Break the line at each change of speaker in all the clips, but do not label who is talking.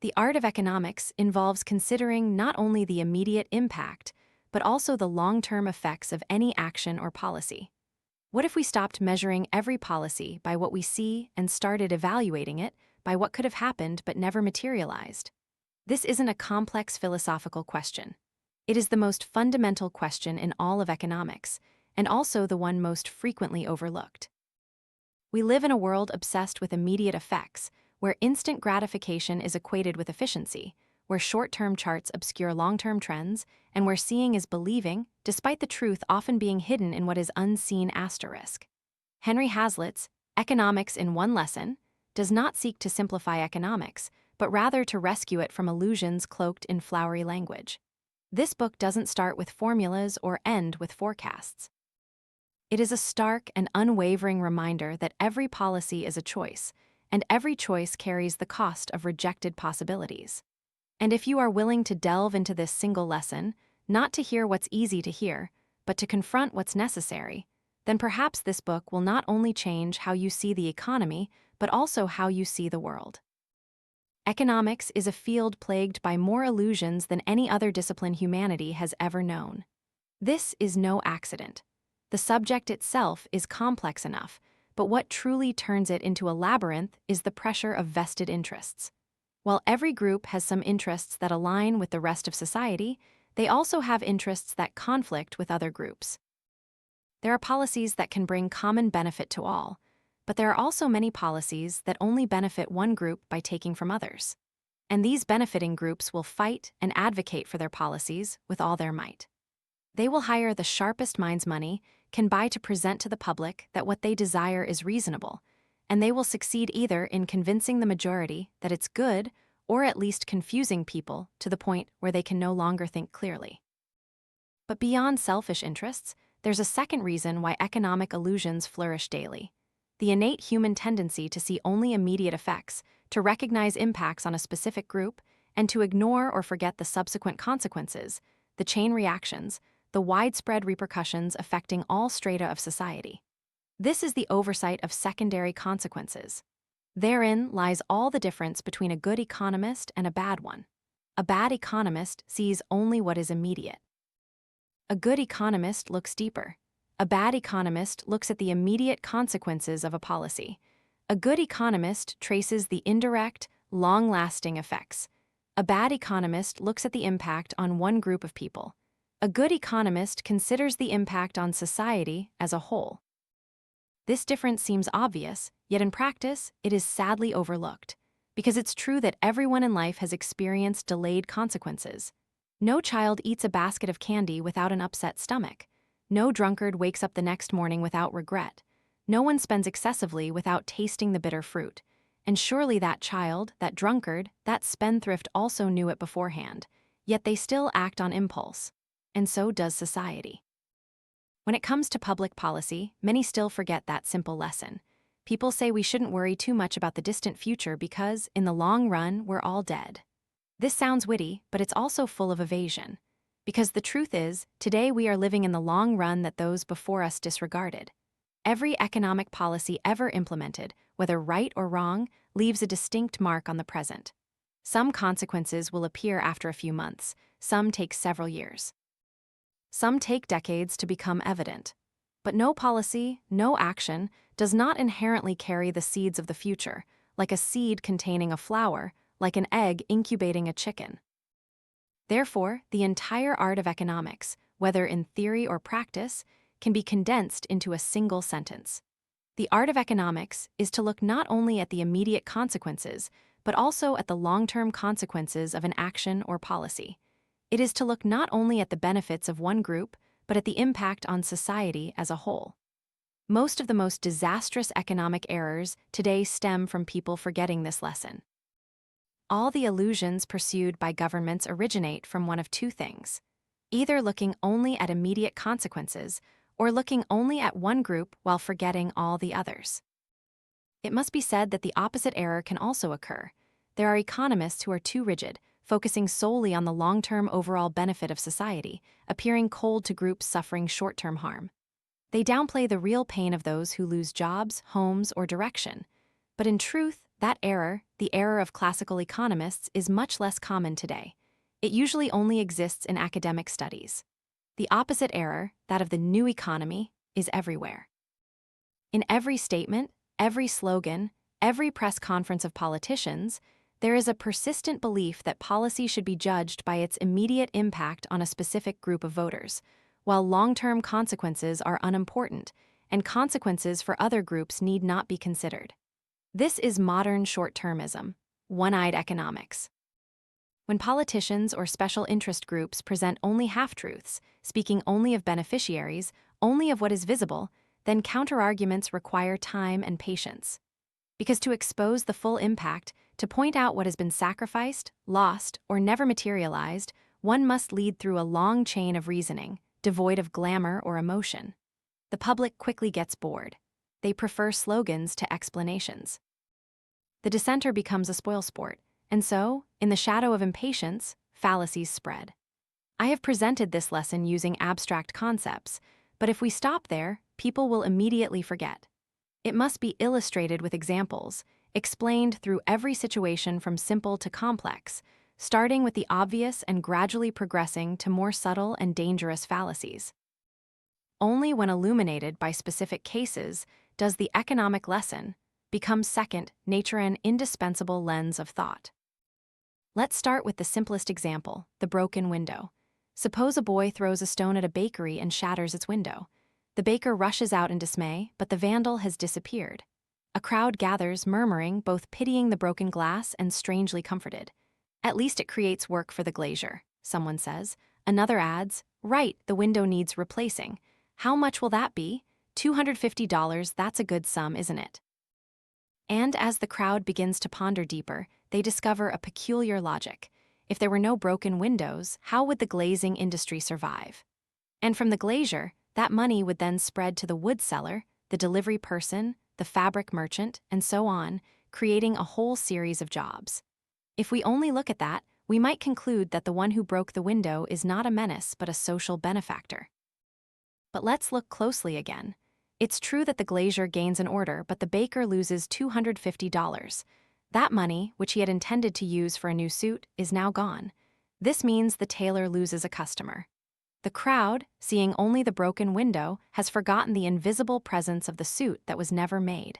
The art of economics involves considering not only the immediate impact, but also the long-term effects of any action or policy. What if we stopped measuring every policy by what we see and started evaluating it by what could have happened but never materialized? This isn't a complex philosophical question. It is the most fundamental question in all of economics, and also the one most frequently overlooked. We live in a world obsessed with immediate effects, where instant gratification is equated with efficiency, where short-term charts obscure long-term trends, and where seeing is believing, despite the truth often being hidden in what is unseen asterisk. Henry Hazlitt's Economics in One Lesson does not seek to simplify economics, but rather to rescue it from illusions cloaked in flowery language. This book doesn't start with formulas or end with forecasts. It is a stark and unwavering reminder that every policy is a choice, and every choice carries the cost of rejected possibilities. And if you are willing to delve into this single lesson, not to hear what's easy to hear, but to confront what's necessary, then perhaps this book will not only change how you see the economy, but also how you see the world. Economics is a field plagued by more illusions than any other discipline humanity has ever known. This is no accident. The subject itself is complex enough, but what truly turns it into a labyrinth is the pressure of vested interests. While every group has some interests that align with the rest of society, they also have interests that conflict with other groups. There are policies that can bring common benefit to all, but there are also many policies that only benefit one group by taking from others. And these benefiting groups will fight and advocate for their policies with all their might. They will hire the sharpest minds money can buy to present to the public that what they desire is reasonable, and they will succeed either in convincing the majority that it's good or at least confusing people to the point where they can no longer think clearly. But beyond selfish interests, there's a second reason why economic illusions flourish daily: the innate human tendency to see only immediate effects, to recognize impacts on a specific group, and to ignore or forget the subsequent consequences, the chain reactions, the widespread repercussions affecting all strata of society. This is the oversight of secondary consequences. Therein lies all the difference between a good economist and a bad one. A bad economist sees only what is immediate. A good economist looks deeper. A bad economist looks at the immediate consequences of a policy. A good economist traces the indirect, long-lasting effects. A bad economist looks at the impact on one group of people. A good economist considers the impact on society as a whole. This difference seems obvious, yet in practice, it is sadly overlooked, because it's true that everyone in life has experienced delayed consequences. No child eats a basket of candy without an upset stomach. No drunkard wakes up the next morning without regret. No one spends excessively without tasting the bitter fruit. And surely that child, that drunkard, that spendthrift also knew it beforehand, yet they still act on impulse. And so does society. When it comes to public policy, many still forget that simple lesson. People say we shouldn't worry too much about the distant future because, in the long run, we're all dead. This sounds witty, but it's also full of evasion. Because the truth is, today we are living in the long run that those before us disregarded. Every economic policy ever implemented, whether right or wrong, leaves a distinct mark on the present. Some consequences will appear after a few months, some take several years. Some take decades to become evident. But no policy, no action, does not inherently carry the seeds of the future, like a seed containing a flower, like an egg incubating a chicken. Therefore, the entire art of economics, whether in theory or practice, can be condensed into a single sentence. The art of economics is to look not only at the immediate consequences, but also at the long-term consequences of an action or policy. It is to look not only at the benefits of one group, but at the impact on society as a whole. Most of the most disastrous economic errors today stem from people forgetting this lesson. All the illusions pursued by governments originate from one of two things: either looking only at immediate consequences, or looking only at one group while forgetting all the others. It must be said that the opposite error can also occur. There are economists who are too rigid, focusing solely on the long-term overall benefit of society, appearing cold to groups suffering short-term harm. They downplay the real pain of those who lose jobs, homes, or direction. But in truth, That error, the error of classical economists, is much less common today. It usually only exists in academic studies. The opposite error, that of the new economy, is everywhere. In every statement, every slogan, every press conference of politicians, there is a persistent belief that policy should be judged by its immediate impact on a specific group of voters, while long-term consequences are unimportant, and consequences for other groups need not be considered. This is modern short-termism, one-eyed economics. When politicians or special interest groups present only half-truths, speaking only of beneficiaries, only of what is visible, then counter-arguments require time and patience. Because to expose the full impact, to point out what has been sacrificed, lost, or never materialized, one must lead through a long chain of reasoning, devoid of glamour or emotion. The public quickly gets bored. They prefer slogans to explanations. The dissenter becomes a spoilsport, and so, in the shadow of impatience, fallacies spread. I have presented this lesson using abstract concepts, but if we stop there, people will immediately forget. It must be illustrated with examples, explained through every situation from simple to complex, starting with the obvious and gradually progressing to more subtle and dangerous fallacies. Only when illuminated by specific cases does the economic lesson become second nature, an indispensable lens of thought. Let's start with the simplest example, the broken window. Suppose a boy throws a stone at a bakery and shatters its window. The baker rushes out in dismay, but the vandal has disappeared. A crowd gathers, murmuring, both pitying the broken glass and strangely comforted. At least it creates work for the glazier, someone says. Another adds, right, the window needs replacing. How much will that be? $250, that's a good sum, isn't it? And as the crowd begins to ponder deeper, they discover a peculiar logic. If there were no broken windows, how would the glazing industry survive? And from the glazier, that money would then spread to the wood seller, the delivery person, the fabric merchant, and so on, creating a whole series of jobs. If we only look at that, we might conclude that the one who broke the window is not a menace but a social benefactor. But let's look closely again. It's true that the glazier gains an order, but the baker loses $250. That money, which he had intended to use for a new suit, is now gone. This means the tailor loses a customer. The crowd, seeing only the broken window, has forgotten the invisible presence of the suit that was never made.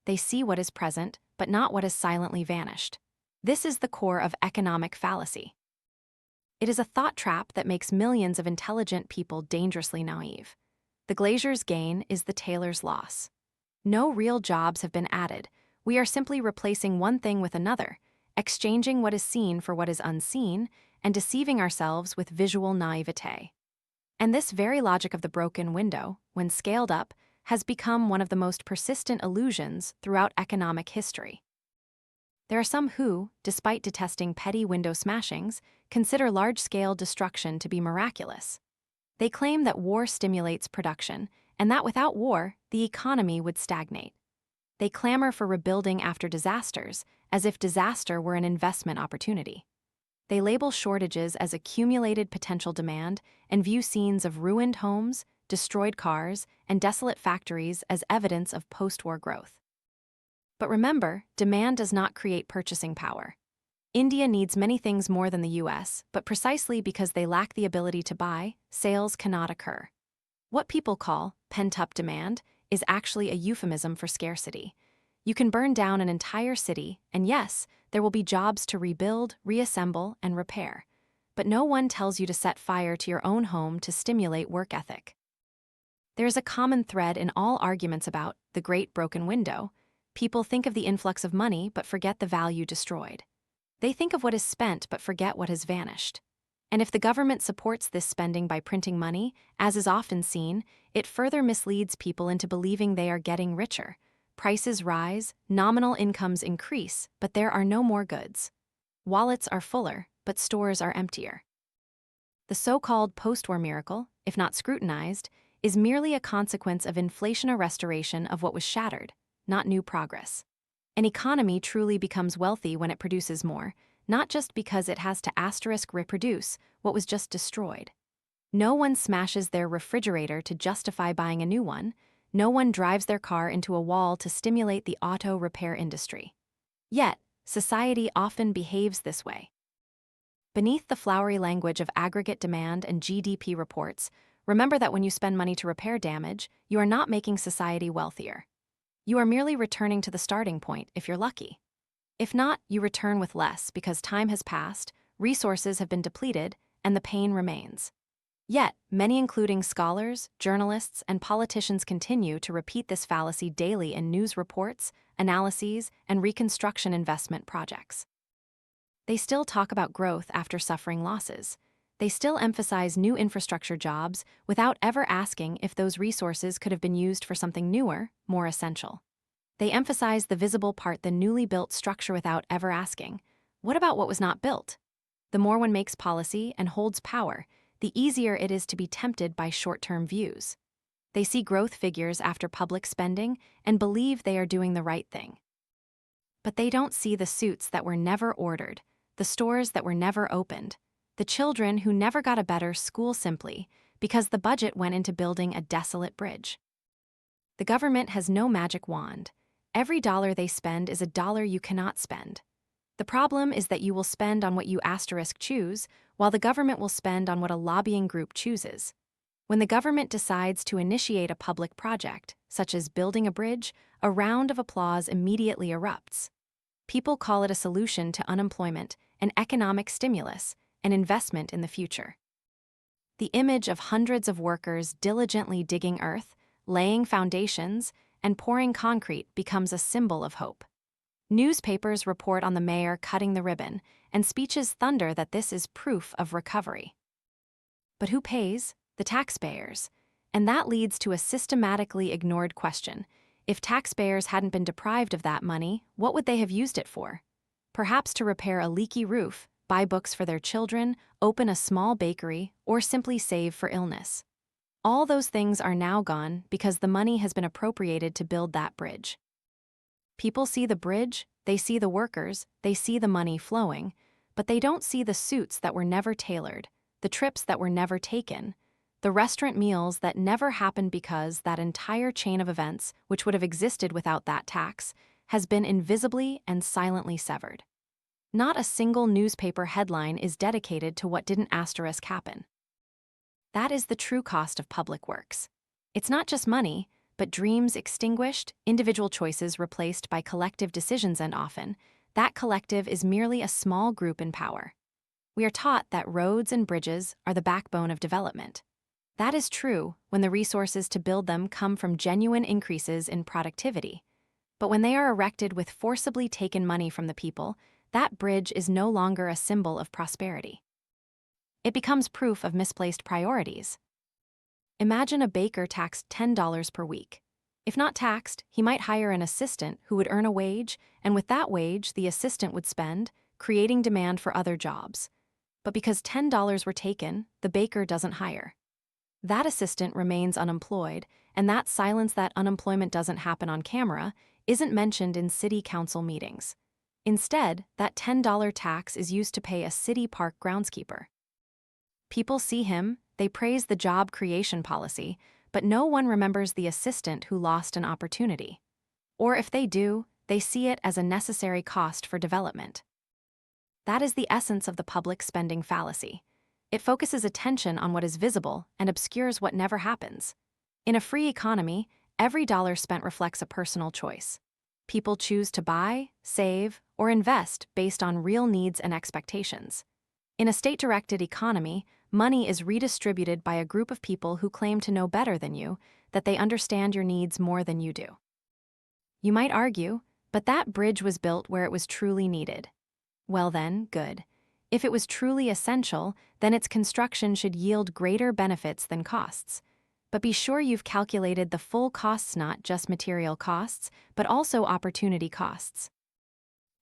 They see what is present, but not what has silently vanished. This is the core of economic fallacy. It is a thought trap that makes millions of intelligent people dangerously naive. The glazier's gain is the tailor's loss. No real jobs have been added. We are simply replacing one thing with another, exchanging what is seen for what is unseen, and deceiving ourselves with visual naivete. And this very logic of the broken window, when scaled up, has become one of the most persistent illusions throughout economic history. There are some who, despite detesting petty window smashings, consider large-scale destruction to be miraculous. They claim that war stimulates production, and that without war, the economy would stagnate. They clamor for rebuilding after disasters, as if disaster were an investment opportunity. They label shortages as accumulated potential demand and view scenes of ruined homes, destroyed cars, and desolate factories as evidence of post-war growth. But remember, demand does not create purchasing power. India needs many things more than the US, but precisely because they lack the ability to buy, sales cannot occur. What people call pent-up demand is actually a euphemism for scarcity. You can burn down an entire city, and yes, there will be jobs to rebuild, reassemble, and repair. But no one tells you to set fire to your own home to stimulate work ethic. There is a common thread in all arguments about the great broken window. People think of the influx of money but forget the value destroyed. They think of what is spent but forget what has vanished. And if the government supports this spending by printing money, as is often seen, it further misleads people into believing they are getting richer. Prices rise, nominal incomes increase, but there are no more goods. Wallets are fuller, but stores are emptier. The so-called post-war miracle, if not scrutinized, is merely a consequence of inflation, restoration of what was shattered, not new progress. An economy truly becomes wealthy when it produces more, not just because it has to reproduce what was just destroyed. No one smashes their refrigerator to justify buying a new one. No one drives their car into a wall to stimulate the auto repair industry. Yet, society often behaves this way. Beneath the flowery language of aggregate demand and GDP reports, remember that when you spend money to repair damage, you are not making society wealthier. You are merely returning to the starting point if you're lucky. If not, you return with less because time has passed, resources have been depleted, and the pain remains. Yet, many including scholars, journalists, and politicians continue to repeat this fallacy daily in news reports, analyses, and reconstruction investment projects. They still talk about growth after suffering losses. They still emphasize new infrastructure jobs without ever asking if those resources could have been used for something newer, more essential. They emphasize the visible part, the newly built structure, without ever asking, what about what was not built? The more one makes policy and holds power, the easier it is to be tempted by short-term views. They see growth figures after public spending and believe they are doing the right thing. But they don't see the suits that were never ordered, the stores that were never opened, the children who never got a better school simply because the budget went into building a desolate bridge. The government has no magic wand. Every dollar they spend is a dollar you cannot spend. The problem is that you will spend on what you choose, while the government will spend on what a lobbying group chooses. When the government decides to initiate a public project, such as building a bridge, a round of applause immediately erupts. People call it a solution to unemployment, an economic stimulus, an investment in the future. The image of hundreds of workers diligently digging earth, laying foundations, and pouring concrete becomes a symbol of hope. Newspapers report on the mayor cutting the ribbon, and speeches thunder that this is proof of recovery. But who pays? The taxpayers. And that leads to a systematically ignored question. If taxpayers hadn't been deprived of that money, what would they have used it for? Perhaps to repair a leaky roof, buy books for their children, open a small bakery, or simply save for illness. All those things are now gone because the money has been appropriated to build that bridge. People see the bridge, they see the workers, they see the money flowing, but they don't see the suits that were never tailored, the trips that were never taken, the restaurant meals that never happened because that entire chain of events, which would have existed without that tax, has been invisibly and silently severed. Not a single newspaper headline is dedicated to what didn't happen. That is the true cost of public works. It's not just money, but dreams extinguished, individual choices replaced by collective decisions, and often, that collective is merely a small group in power. We are taught that roads and bridges are the backbone of development. That is true when the resources to build them come from genuine increases in productivity. But when they are erected with forcibly taken money from the people, that bridge is no longer a symbol of prosperity. It becomes proof of misplaced priorities. Imagine a baker taxed $10 per week. If not taxed, he might hire an assistant who would earn a wage, and with that wage, the assistant would spend, creating demand for other jobs. But because $10 were taken, the baker doesn't hire. That assistant remains unemployed, and that silence, that unemployment doesn't happen on camera, isn't mentioned in city council meetings. Instead, that $10 tax is used to pay a city park groundskeeper. People see him, they praise the job creation policy, but no one remembers the assistant who lost an opportunity. Or if they do, they see it as a necessary cost for development. That is the essence of the public spending fallacy. It focuses attention on what is visible and obscures what never happens. In a free economy, every dollar spent reflects a personal choice. People choose to buy, save, or invest based on real needs and expectations. In a state-directed economy, money is redistributed by a group of people who claim to know better than you, that they understand your needs more than you do. You might argue, but that bridge was built where it was truly needed. Well then, good. If it was truly essential, then its construction should yield greater benefits than costs. But be sure you've calculated the full costs, not just material costs, but also opportunity costs.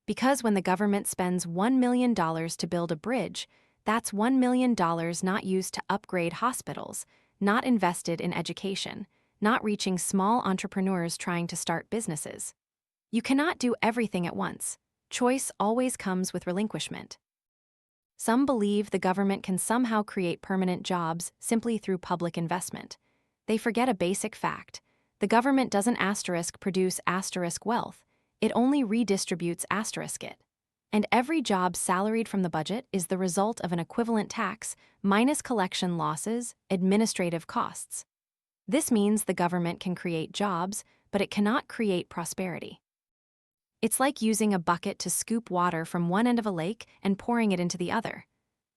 Because when the government spends $1 million to build a bridge, that's $1 million not used to upgrade hospitals, not invested in education, not reaching small entrepreneurs trying to start businesses. You cannot do everything at once. Choice always comes with relinquishment. Some believe the government can somehow create permanent jobs simply through public investment. They forget a basic fact. The government doesn't produce wealth. It only redistributes it. And every job salaried from the budget is the result of an equivalent tax minus collection losses, administrative costs. This means the government can create jobs, but it cannot create prosperity. It's like using a bucket to scoop water from one end of a lake and pouring it into the other.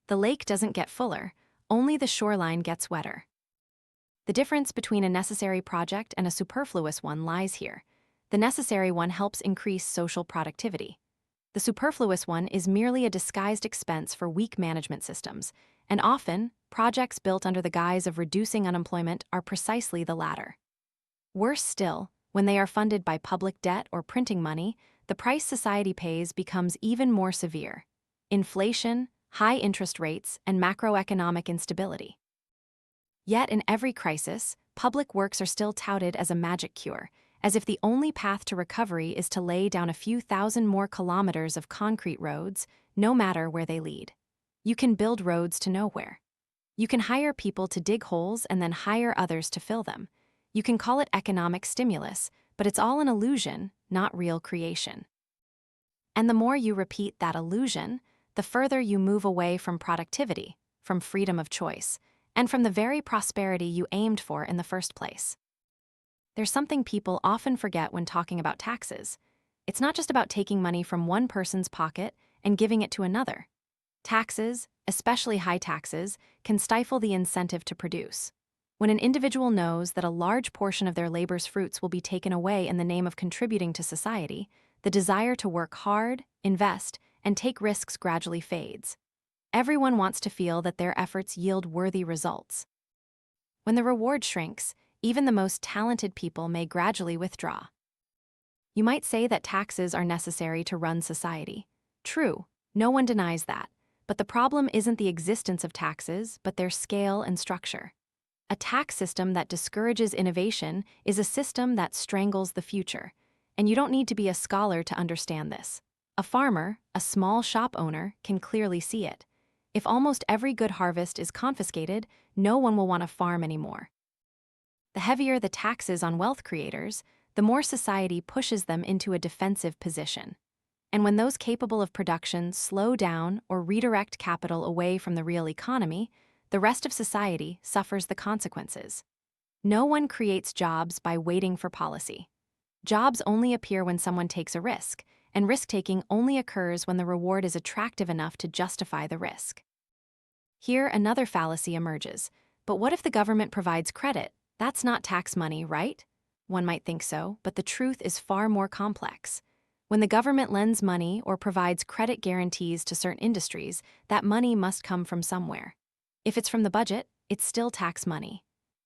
The lake doesn't get fuller, only the shoreline gets wetter. The difference between a necessary project and a superfluous one lies here. The necessary one helps increase social productivity. The superfluous one is merely a disguised expense for weak management systems, and often, projects built under the guise of reducing unemployment are precisely the latter. Worse still, when they are funded by public debt or printing money, the price society pays becomes even more severe. Inflation, high interest rates, and macroeconomic instability. Yet in every crisis, public works are still touted as a magic cure, as if the only path to recovery is to lay down a few thousand more kilometers of concrete roads, no matter where they lead. You can build roads to nowhere. You can hire people to dig holes and then hire others to fill them. You can call it economic stimulus, but it's all an illusion, not real creation. And the more you repeat that illusion, the further you move away from productivity, from freedom of choice, and from the very prosperity you aimed for in the first place. There's something people often forget when talking about taxes. It's not just about taking money from one person's pocket and giving it to another. Taxes, especially high taxes, can stifle the incentive to produce. When an individual knows that a large portion of their labor's fruits will be taken away in the name of contributing to society, the desire to work hard, invest, and take risks gradually fades. Everyone wants to feel that their efforts yield worthy results. When the reward shrinks, even the most talented people may gradually withdraw. You might say that taxes are necessary to run society. True, no one denies that. But the problem isn't the existence of taxes, but their scale and structure. A tax system that discourages innovation is a system that strangles the future. And you don't need to be a scholar to understand this. A farmer, a small shop owner, can clearly see it. If almost every good harvest is confiscated, no one will want to farm anymore. The heavier the taxes on wealth creators, the more society pushes them into a defensive position. And when those capable of production slow down or redirect capital away from the real economy, the rest of society suffers the consequences. No one creates jobs by waiting for policy. Jobs only appear when someone takes a risk, and risk-taking only occurs when the reward is attractive enough to justify the risk. Here, another fallacy emerges. But what if the government provides credit? That's not tax money, right? One might think so, but the truth is far more complex. When the government lends money or provides credit guarantees to certain industries, that money must come from somewhere. If it's from the budget, it's still tax money.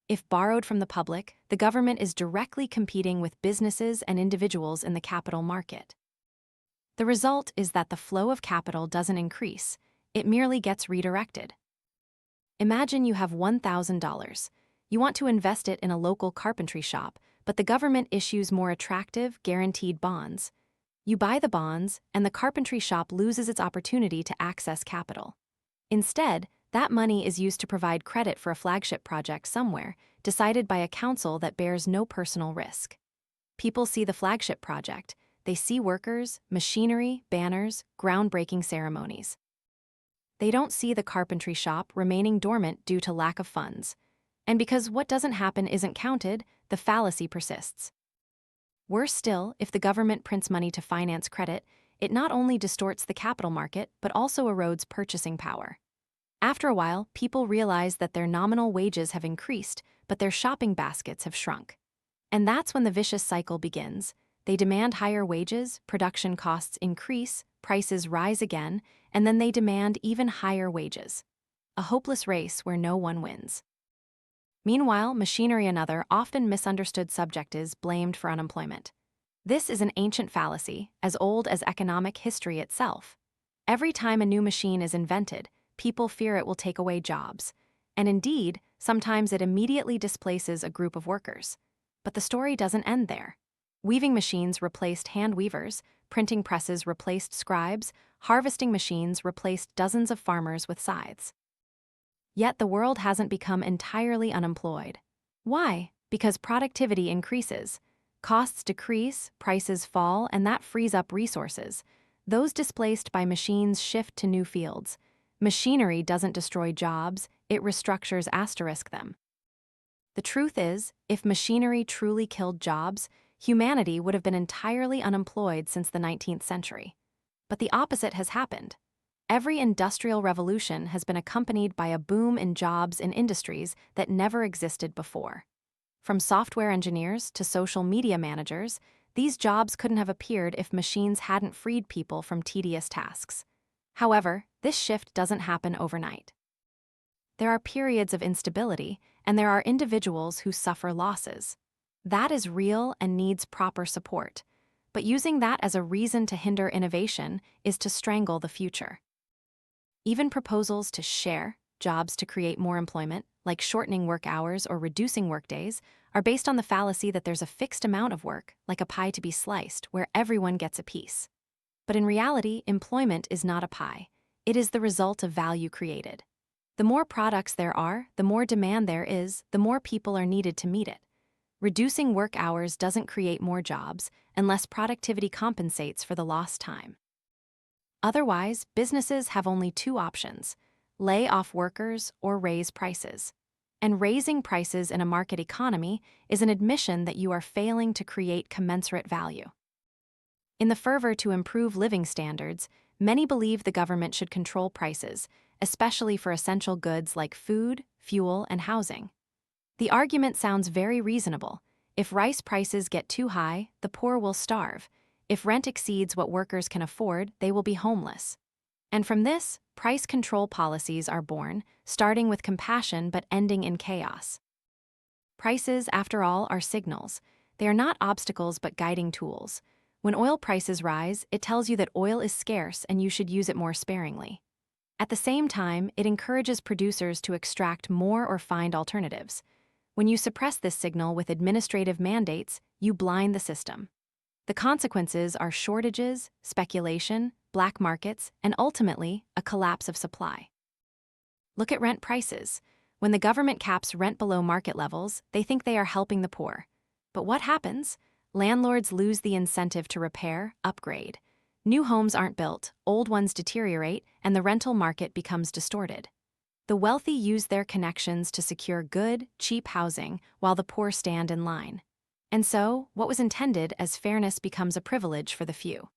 If borrowed from the public, the government is directly competing with businesses and individuals in the capital market. The result is that the flow of capital doesn't increase, it merely gets redirected. Imagine you have $1,000. You want to invest it in a local carpentry shop, but the government issues more attractive, guaranteed bonds. You buy the bonds, and the carpentry shop loses its opportunity to access capital. Instead, that money is used to provide credit for a flagship project somewhere, decided by a council that bears no personal risk. People see the flagship project. They see workers, machinery, banners, groundbreaking ceremonies. They don't see the carpentry shop remaining dormant due to lack of funds. And because what doesn't happen isn't counted, the fallacy persists. Worse still, if the government prints money to finance credit, it not only distorts the capital market, but also erodes purchasing power. After a while, people realize that their nominal wages have increased, but their shopping baskets have shrunk. And that's when the vicious cycle begins. They demand higher wages, production costs increase, prices rise again, and then they demand even higher wages. A hopeless race where no one wins. Meanwhile, machinery, another often misunderstood subject, is blamed for unemployment. This is an ancient fallacy, as old as economic history itself. Every time a new machine is invented, people fear it will take away jobs. And indeed, sometimes it immediately displaces a group of workers. But the story doesn't end there. Weaving machines replaced hand weavers, printing presses replaced scribes, harvesting machines replaced dozens of farmers with scythes. Yet the world hasn't become entirely unemployed. Why? Because productivity increases. Costs decrease, prices fall, and that frees up resources. Those displaced by machines shift to new fields. Machinery doesn't destroy jobs, it restructures them. The truth is, if machinery truly killed jobs, humanity would have been entirely unemployed since the 19th century. But the opposite has happened. Every industrial revolution has been accompanied by a boom in jobs in industries that never existed before. From software engineers to social media managers, these jobs couldn't have appeared if machines hadn't freed people from tedious tasks. However, this shift doesn't happen overnight. There are periods of instability, and there are individuals who suffer losses. That is real and needs proper support. But using that as a reason to hinder innovation is to strangle the future. Even proposals to share jobs to create more employment, like shortening work hours or reducing workdays, are based on the fallacy that there's a fixed amount of work, like a pie to be sliced, where everyone gets a piece. But in reality, employment is not a pie. It is the result of value created. The more products there are, the more demand there is, the more people are needed to meet it. Reducing work hours doesn't create more jobs unless productivity compensates for the lost time. Otherwise, businesses have only two options: lay off workers or raise prices. And raising prices in a market economy is an admission that you are failing to create commensurate value. In the fervor to improve living standards, many believe the government should control prices, especially for essential goods like food, fuel, and housing. The argument sounds very reasonable. If rice prices get too high, the poor will starve. If rent exceeds what workers can afford, they will be homeless. And from this, price control policies are born, starting with compassion but ending in chaos. Prices, after all, are signals. They are not obstacles but guiding tools. When oil prices rise, it tells you that oil is scarce and you should use it more sparingly. At the same time, it encourages producers to extract more or find alternatives. When you suppress this signal with administrative mandates, you blind the system. The consequences are shortages, speculation, black markets, and ultimately, a collapse of supply. Look at rent prices. When the government caps rent below market levels, they think they are helping the poor. But what happens? Landlords lose the incentive to repair, upgrade. New homes aren't built, old ones deteriorate, and the rental market becomes distorted. The wealthy use their connections to secure good, cheap housing while the poor stand in line. And so, what was intended as fairness becomes a privilege for the few.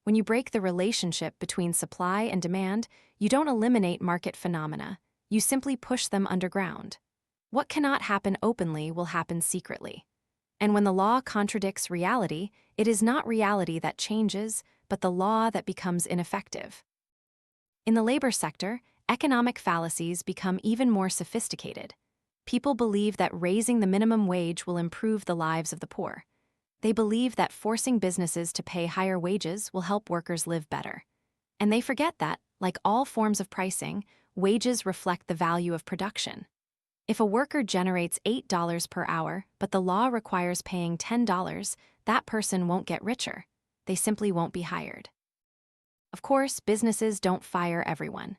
When you break the relationship between supply and demand, you don't eliminate market phenomena, you simply push them underground. What cannot happen openly will happen secretly. And when the law contradicts reality, it is not reality that changes, but the law that becomes ineffective. In the labor sector, economic fallacies become even more sophisticated. People believe that raising the minimum wage will improve the lives of the poor. They believe that forcing businesses to pay higher wages will help workers live better. And they forget that, like all forms of pricing, wages reflect the value of production. If a worker generates $8 per hour, but the law requires paying $10, that person won't get richer. They simply won't be hired. Of course, businesses don't fire everyone.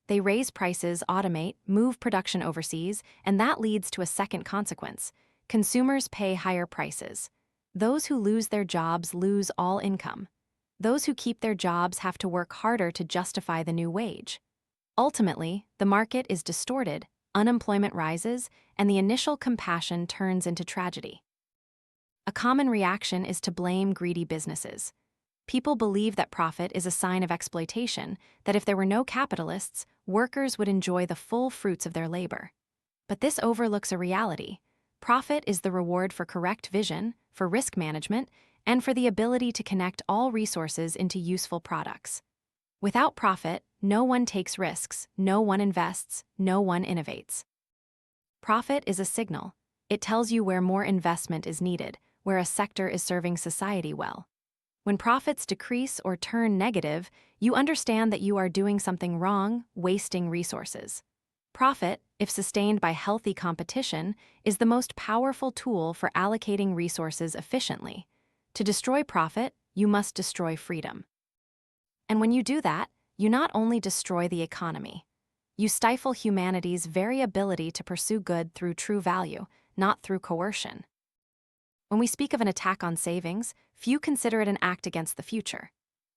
They raise prices, automate, move production overseas, and that leads to a second consequence. Consumers pay higher prices. Those who lose their jobs lose all income. Those who keep their jobs have to work harder to justify the new wage. Ultimately, the market is distorted, unemployment rises, and the initial compassion turns into tragedy. A common reaction is to blame greedy businesses. People believe that profit is a sign of exploitation, that if there were no capitalists, workers would enjoy the full fruits of their labor. But this overlooks a reality. Profit is the reward for correct vision, for risk management, and for the ability to connect all resources into useful products. Without profit, no one takes risks, no one invests, no one innovates. Profit is a signal. It tells you where more investment is needed, where a sector is serving society well. When profits decrease or turn negative, you understand that you are doing something wrong, wasting resources. Profit, if sustained by healthy competition, is the most powerful tool for allocating resources efficiently. To destroy profit, you must destroy freedom. And when you do that, you not only destroy the economy, you stifle humanity's very ability to pursue good through true value, not through coercion. When we speak of an attack on savings, few consider it an act against the future.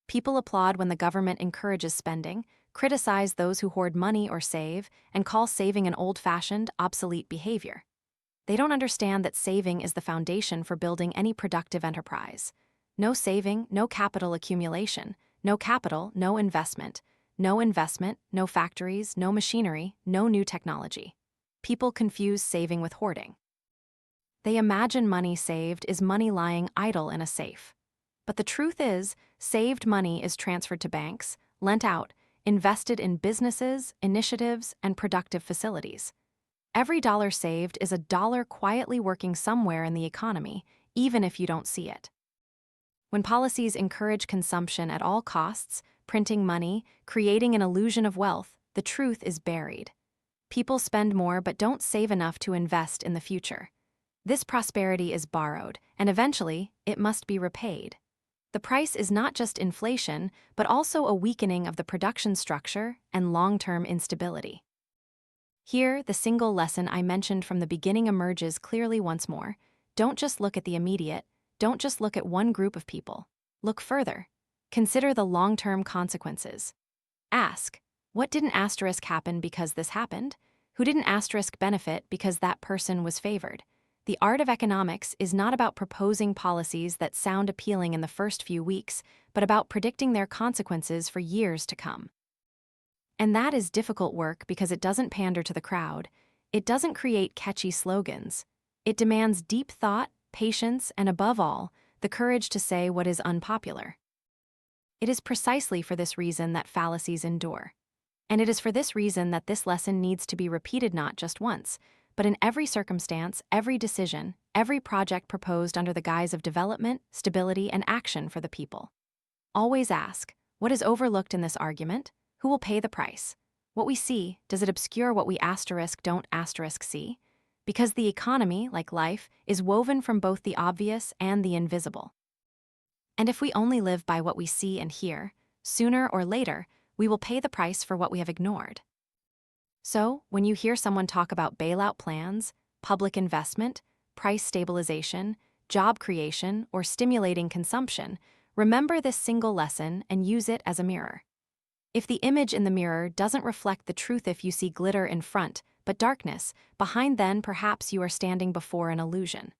People applaud when the government encourages spending, criticize those who hoard money or save, and call saving an old-fashioned, obsolete behavior. They don't understand that saving is the foundation for building any productive enterprise. No saving, no capital accumulation. No capital, no investment. No investment, no factories, no machinery, no new technology. People confuse saving with hoarding. They imagine money saved is money lying idle in a safe. But the truth is, saved money is transferred to banks, lent out, invested in businesses, initiatives, and productive facilities. Every dollar saved is a dollar quietly working somewhere in the economy, even if you don't see it. When policies encourage consumption at all costs, printing money, creating an illusion of wealth, the truth is buried. People spend more but don't save enough to invest in the future. This prosperity is borrowed, and eventually, it must be repaid. The price is not just inflation, but also a weakening of the production structure and long-term instability. Here, the single lesson I mentioned from the beginning emerges clearly once more. Don't just look at the immediate, don't just look at one group of people. Look further. Consider the long-term consequences. Ask, what didn't asterisk happen because this happened? Who didn't asterisk benefit because that person was favored? The art of economics is not about proposing policies that sound appealing in the first few weeks, but about predicting their consequences for years to come. And that is difficult work because it doesn't pander to the crowd. It doesn't create catchy slogans. It demands deep thought, patience, and above all, the courage to say what is unpopular. It is precisely for this reason that fallacies endure. And it is for this reason that this lesson needs to be repeated not just once, but in every circumstance, every decision, every project proposed under the guise of development, stability, and action for the people. Always ask, what is overlooked in this argument? Who will pay the price? What we see, does it obscure what we don't see? Because the economy, like life, is woven from both the obvious and the invisible. And if we only live by what we see and hear, sooner or later, we will pay the price for what we have ignored. So, when you hear someone talk about bailout plans, public investment, price stabilization, job creation, or stimulating consumption, remember this single lesson and use it as a mirror. If the image in the mirror doesn't reflect the truth, if you see glitter in front, but darkness behind, then perhaps you are standing before an illusion.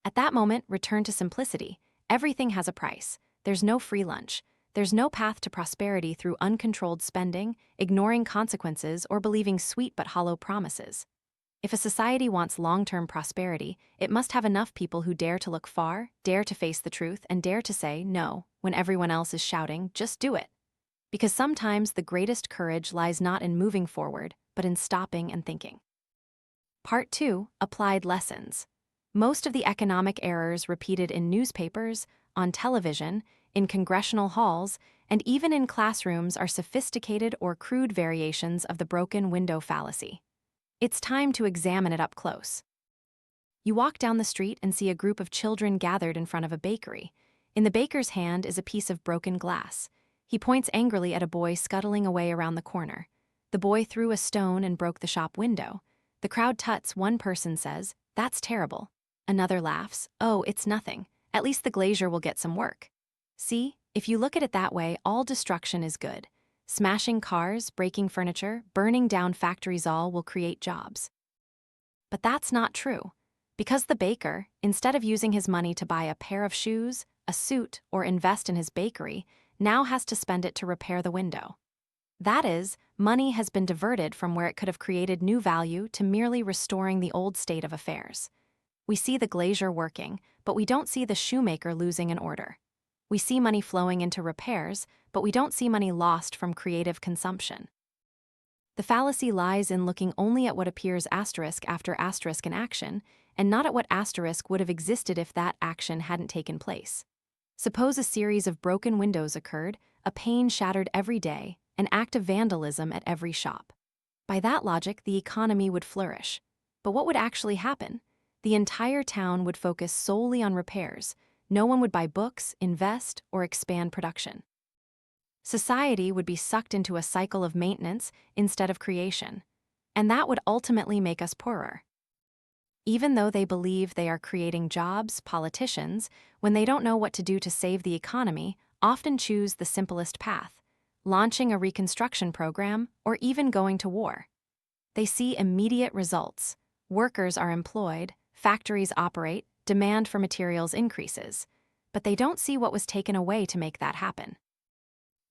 At that moment, return to simplicity. Everything has a price. There's no free lunch. There's no path to prosperity through uncontrolled spending, ignoring consequences, or believing sweet but hollow promises. If a society wants long-term prosperity, it must have enough people who dare to look far, dare to face the truth, and dare to say no when everyone else is shouting, just do it. Because sometimes the greatest courage lies not in moving forward, but in stopping and thinking. Part 2. Applied lessons. Most of the economic errors repeated in newspapers, on television, in congressional halls, and even in classrooms are sophisticated or crude variations of the broken window fallacy. It's time to examine it up close. You walk down the street and see a group of children gathered in front of a bakery. In the baker's hand is a piece of broken glass. He points angrily at a boy scuttling away around the corner. The boy threw a stone and broke the shop window. The crowd tuts. One person says, "That's terrible." Another laughs, "Oh, it's nothing. At least the glazier will get some work." See, if you look at it that way, all destruction is good. Smashing cars, breaking furniture, burning down factories, all will create jobs. But that's not true. Because the baker, instead of using his money to buy a pair of shoes, a suit, or invest in his bakery, now has to spend it to repair the window. That is, money has been diverted from where it could have created new value to merely restoring the old state of affairs. We see the glazier working, but we don't see the shoemaker losing an order. We see money flowing into repairs, but we don't see money lost from creative consumption. The fallacy lies in looking only at what appears asterisk after asterisk in action, and not at what asterisk would have existed if that action hadn't taken place. Suppose a series of broken windows occurred, a pane shattered every day, an act of vandalism at every shop. By that logic, the economy would flourish. But what would actually happen? The entire town would focus solely on repairs. No one would buy books, invest, or expand production. Society would be sucked into a cycle of maintenance instead of creation. And that would ultimately make us poorer. Even though they believe they are creating jobs, politicians, when they don't know what to do to save the economy, often choose the simplest path, launching a reconstruction program or even going to war. They see immediate results. Workers are employed, factories operate, demand for materials increases. But they don't see what was taken away to make that happen.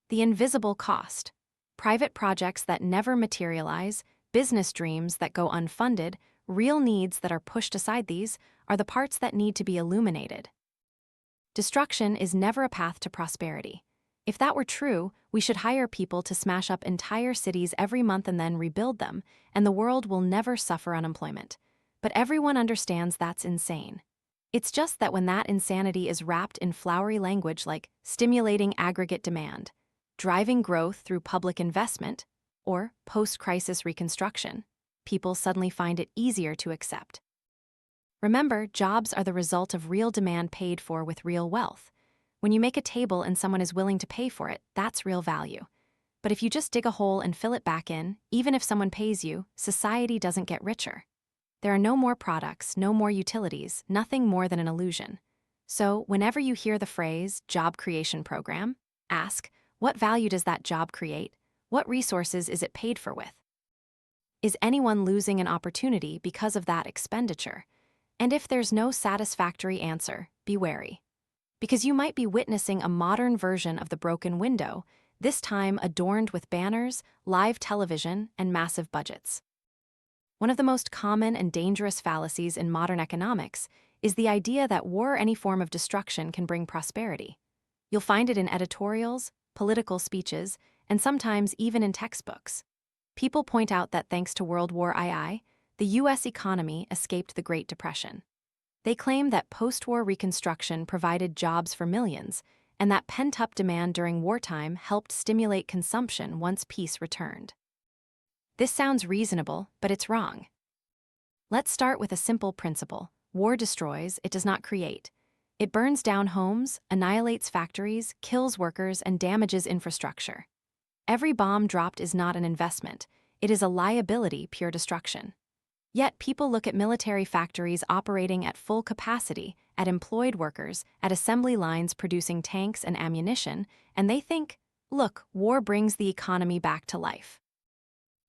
The invisible cost. Private projects that never materialize, business dreams that go unfunded, real needs that are pushed aside, these are the parts that need to be illuminated. Destruction is never a path to prosperity. If that were true, we should hire people to smash up entire cities every month and then rebuild them, and the world will never suffer unemployment. But everyone understands that's insane. It's just that when that insanity is wrapped in flowery language like stimulating aggregate demand, driving growth through public investment, or post-crisis reconstruction, people suddenly find it easier to accept. Remember, jobs are the result of real demand paid for with real wealth. When you make a table and someone is willing to pay for it, that's real value. But if you just dig a hole and fill it back in, even if someone pays you, society doesn't get richer. There are no more products, no more utilities, nothing more than an illusion. So, whenever you hear the phrase job creation program, ask, what value does that job create? What resources is it paid for with? Is anyone losing an opportunity because of that expenditure? And if there's no satisfactory answer, be wary. Because you might be witnessing a modern version of the broken window, this time adorned with banners, live television, and massive budgets. One of the most common and dangerous fallacies in modern economics is the idea that war or any form of destruction can bring prosperity. You'll find it in editorials, political speeches, and sometimes even in textbooks. People point out that thanks to World War II, the U.S. economy escaped the Great Depression. They claim that post-war reconstruction provided jobs for millions, and that pent-up demand during wartime helped stimulate consumption once peace returned. This sounds reasonable, but it's wrong. Let's start with a simple principle. War destroys, it does not create. It burns down homes, annihilates factories, kills workers, and damages infrastructure. Every bomb dropped is not an investment. It is a liability, pure destruction. Yet people look at military factories operating at full capacity, at employed workers, at assembly lines producing tanks and ammunition, and they think, look, war brings the economy back to life.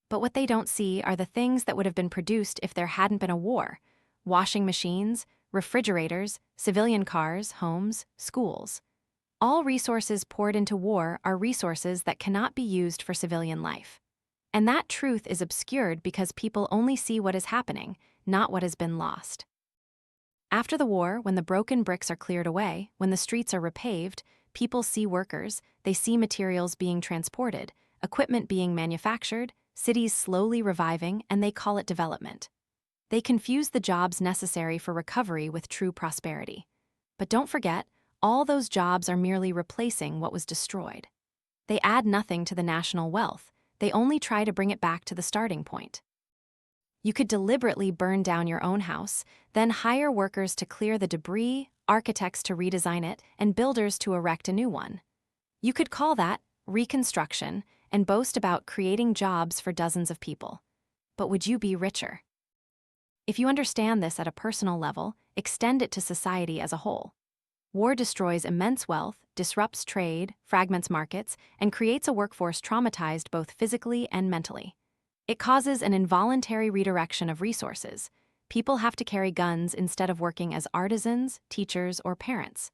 But what they don't see are the things that would have been produced if there hadn't been a war: washing machines, refrigerators, civilian cars, homes, schools. All resources poured into war are resources that cannot be used for civilian life. And that truth is obscured because people only see what is happening, not what has been lost. After the war, when the broken bricks are cleared away, when the streets are repaved, people see workers, they see materials being transported, equipment being manufactured, cities slowly reviving, and they call it development. They confuse the jobs necessary for recovery with true prosperity. But don't forget, all those jobs are merely replacing what was destroyed. They add nothing to the national wealth. They only try to bring it back to the starting point. You could deliberately burn down your own house, then hire workers to clear the debris, architects to redesign it, and builders to erect a new one. You could call that reconstruction and boast about creating jobs for dozens of people. But would you be richer? If you understand this at a personal level, extend it to society as a whole. War destroys immense wealth, disrupts trade, fragments markets, and creates a workforce traumatized both physically and mentally. It causes an involuntary redirection of resources. People have to carry guns instead of working as artisans, teachers, or parents.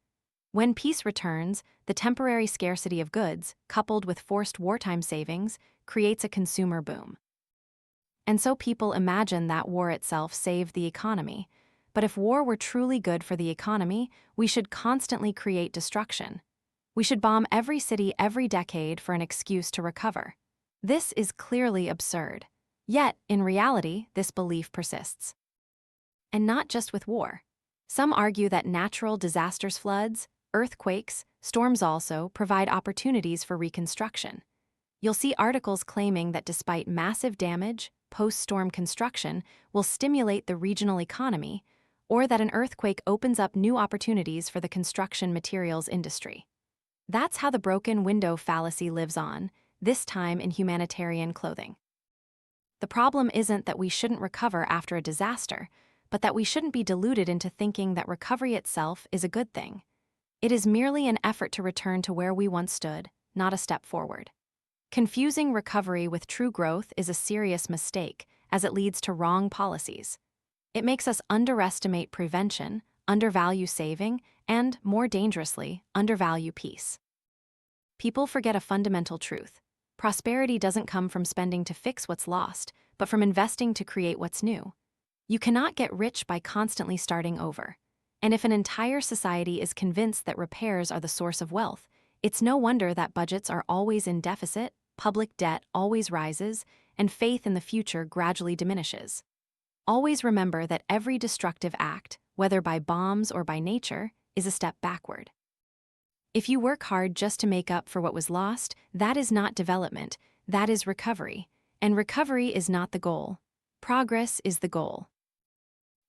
When peace returns, the temporary scarcity of goods, coupled with forced wartime savings, creates a consumer boom. And so people imagine that war itself saved the economy. But if war were truly good for the economy, we should constantly create destruction. We should bomb every city every decade for an excuse to recover. This is clearly absurd. Yet, in reality, this belief persists. And not just with war. Some argue that natural disasters, floods, earthquakes, storms also provide opportunities for reconstruction. You'll see articles claiming that despite massive damage, post-storm construction will stimulate the regional economy, or that an earthquake opens up new opportunities for the construction materials industry. That's how the broken window fallacy lives on, this time in humanitarian clothing. The problem isn't that we shouldn't recover after a disaster, but that we shouldn't be deluded into thinking that recovery itself is a good thing. It is merely an effort to return to where we once stood, not a step forward. Confusing recovery with true growth is a serious mistake, as it leads to wrong policies. It makes us underestimate prevention, undervalue saving, and, more dangerously, undervalue peace. People forget a fundamental truth. Prosperity doesn't come from spending to fix what's lost, but from investing to create what's new. You cannot get rich by constantly starting over. And if an entire society is convinced that repairs are the source of wealth, it's no wonder that budgets are always in deficit, public debt always rises, and faith in the future gradually diminishes. Always remember that every destructive act, whether by bombs or by nature, is a step backward. If you work hard just to make up for what was lost, that is not development, that is recovery. And recovery is not the goal. Progress is the goal.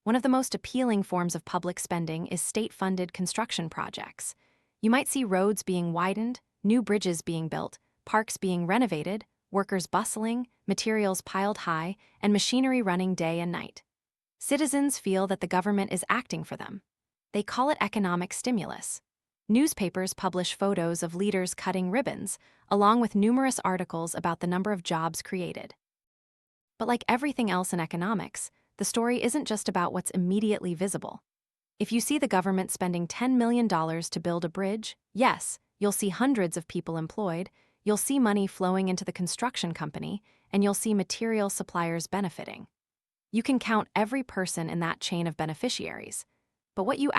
One of the most appealing forms of public spending is state-funded construction projects. You might see roads being widened, new bridges being built, parks being renovated, workers bustling, materials piled high, and machinery running day and night. Citizens feel that the government is acting for them. They call it economic stimulus. Newspapers publish photos of leaders cutting ribbons, along with numerous articles about the number of jobs created. But like everything else in economics, the story isn't just about what's immediately visible. If you see the government spending $10 million to build a bridge, yes, you'll see hundreds of people employed, you'll see money flowing into the construction company, and you'll see material suppliers benefiting. You can count every person in that chain of beneficiaries. But what you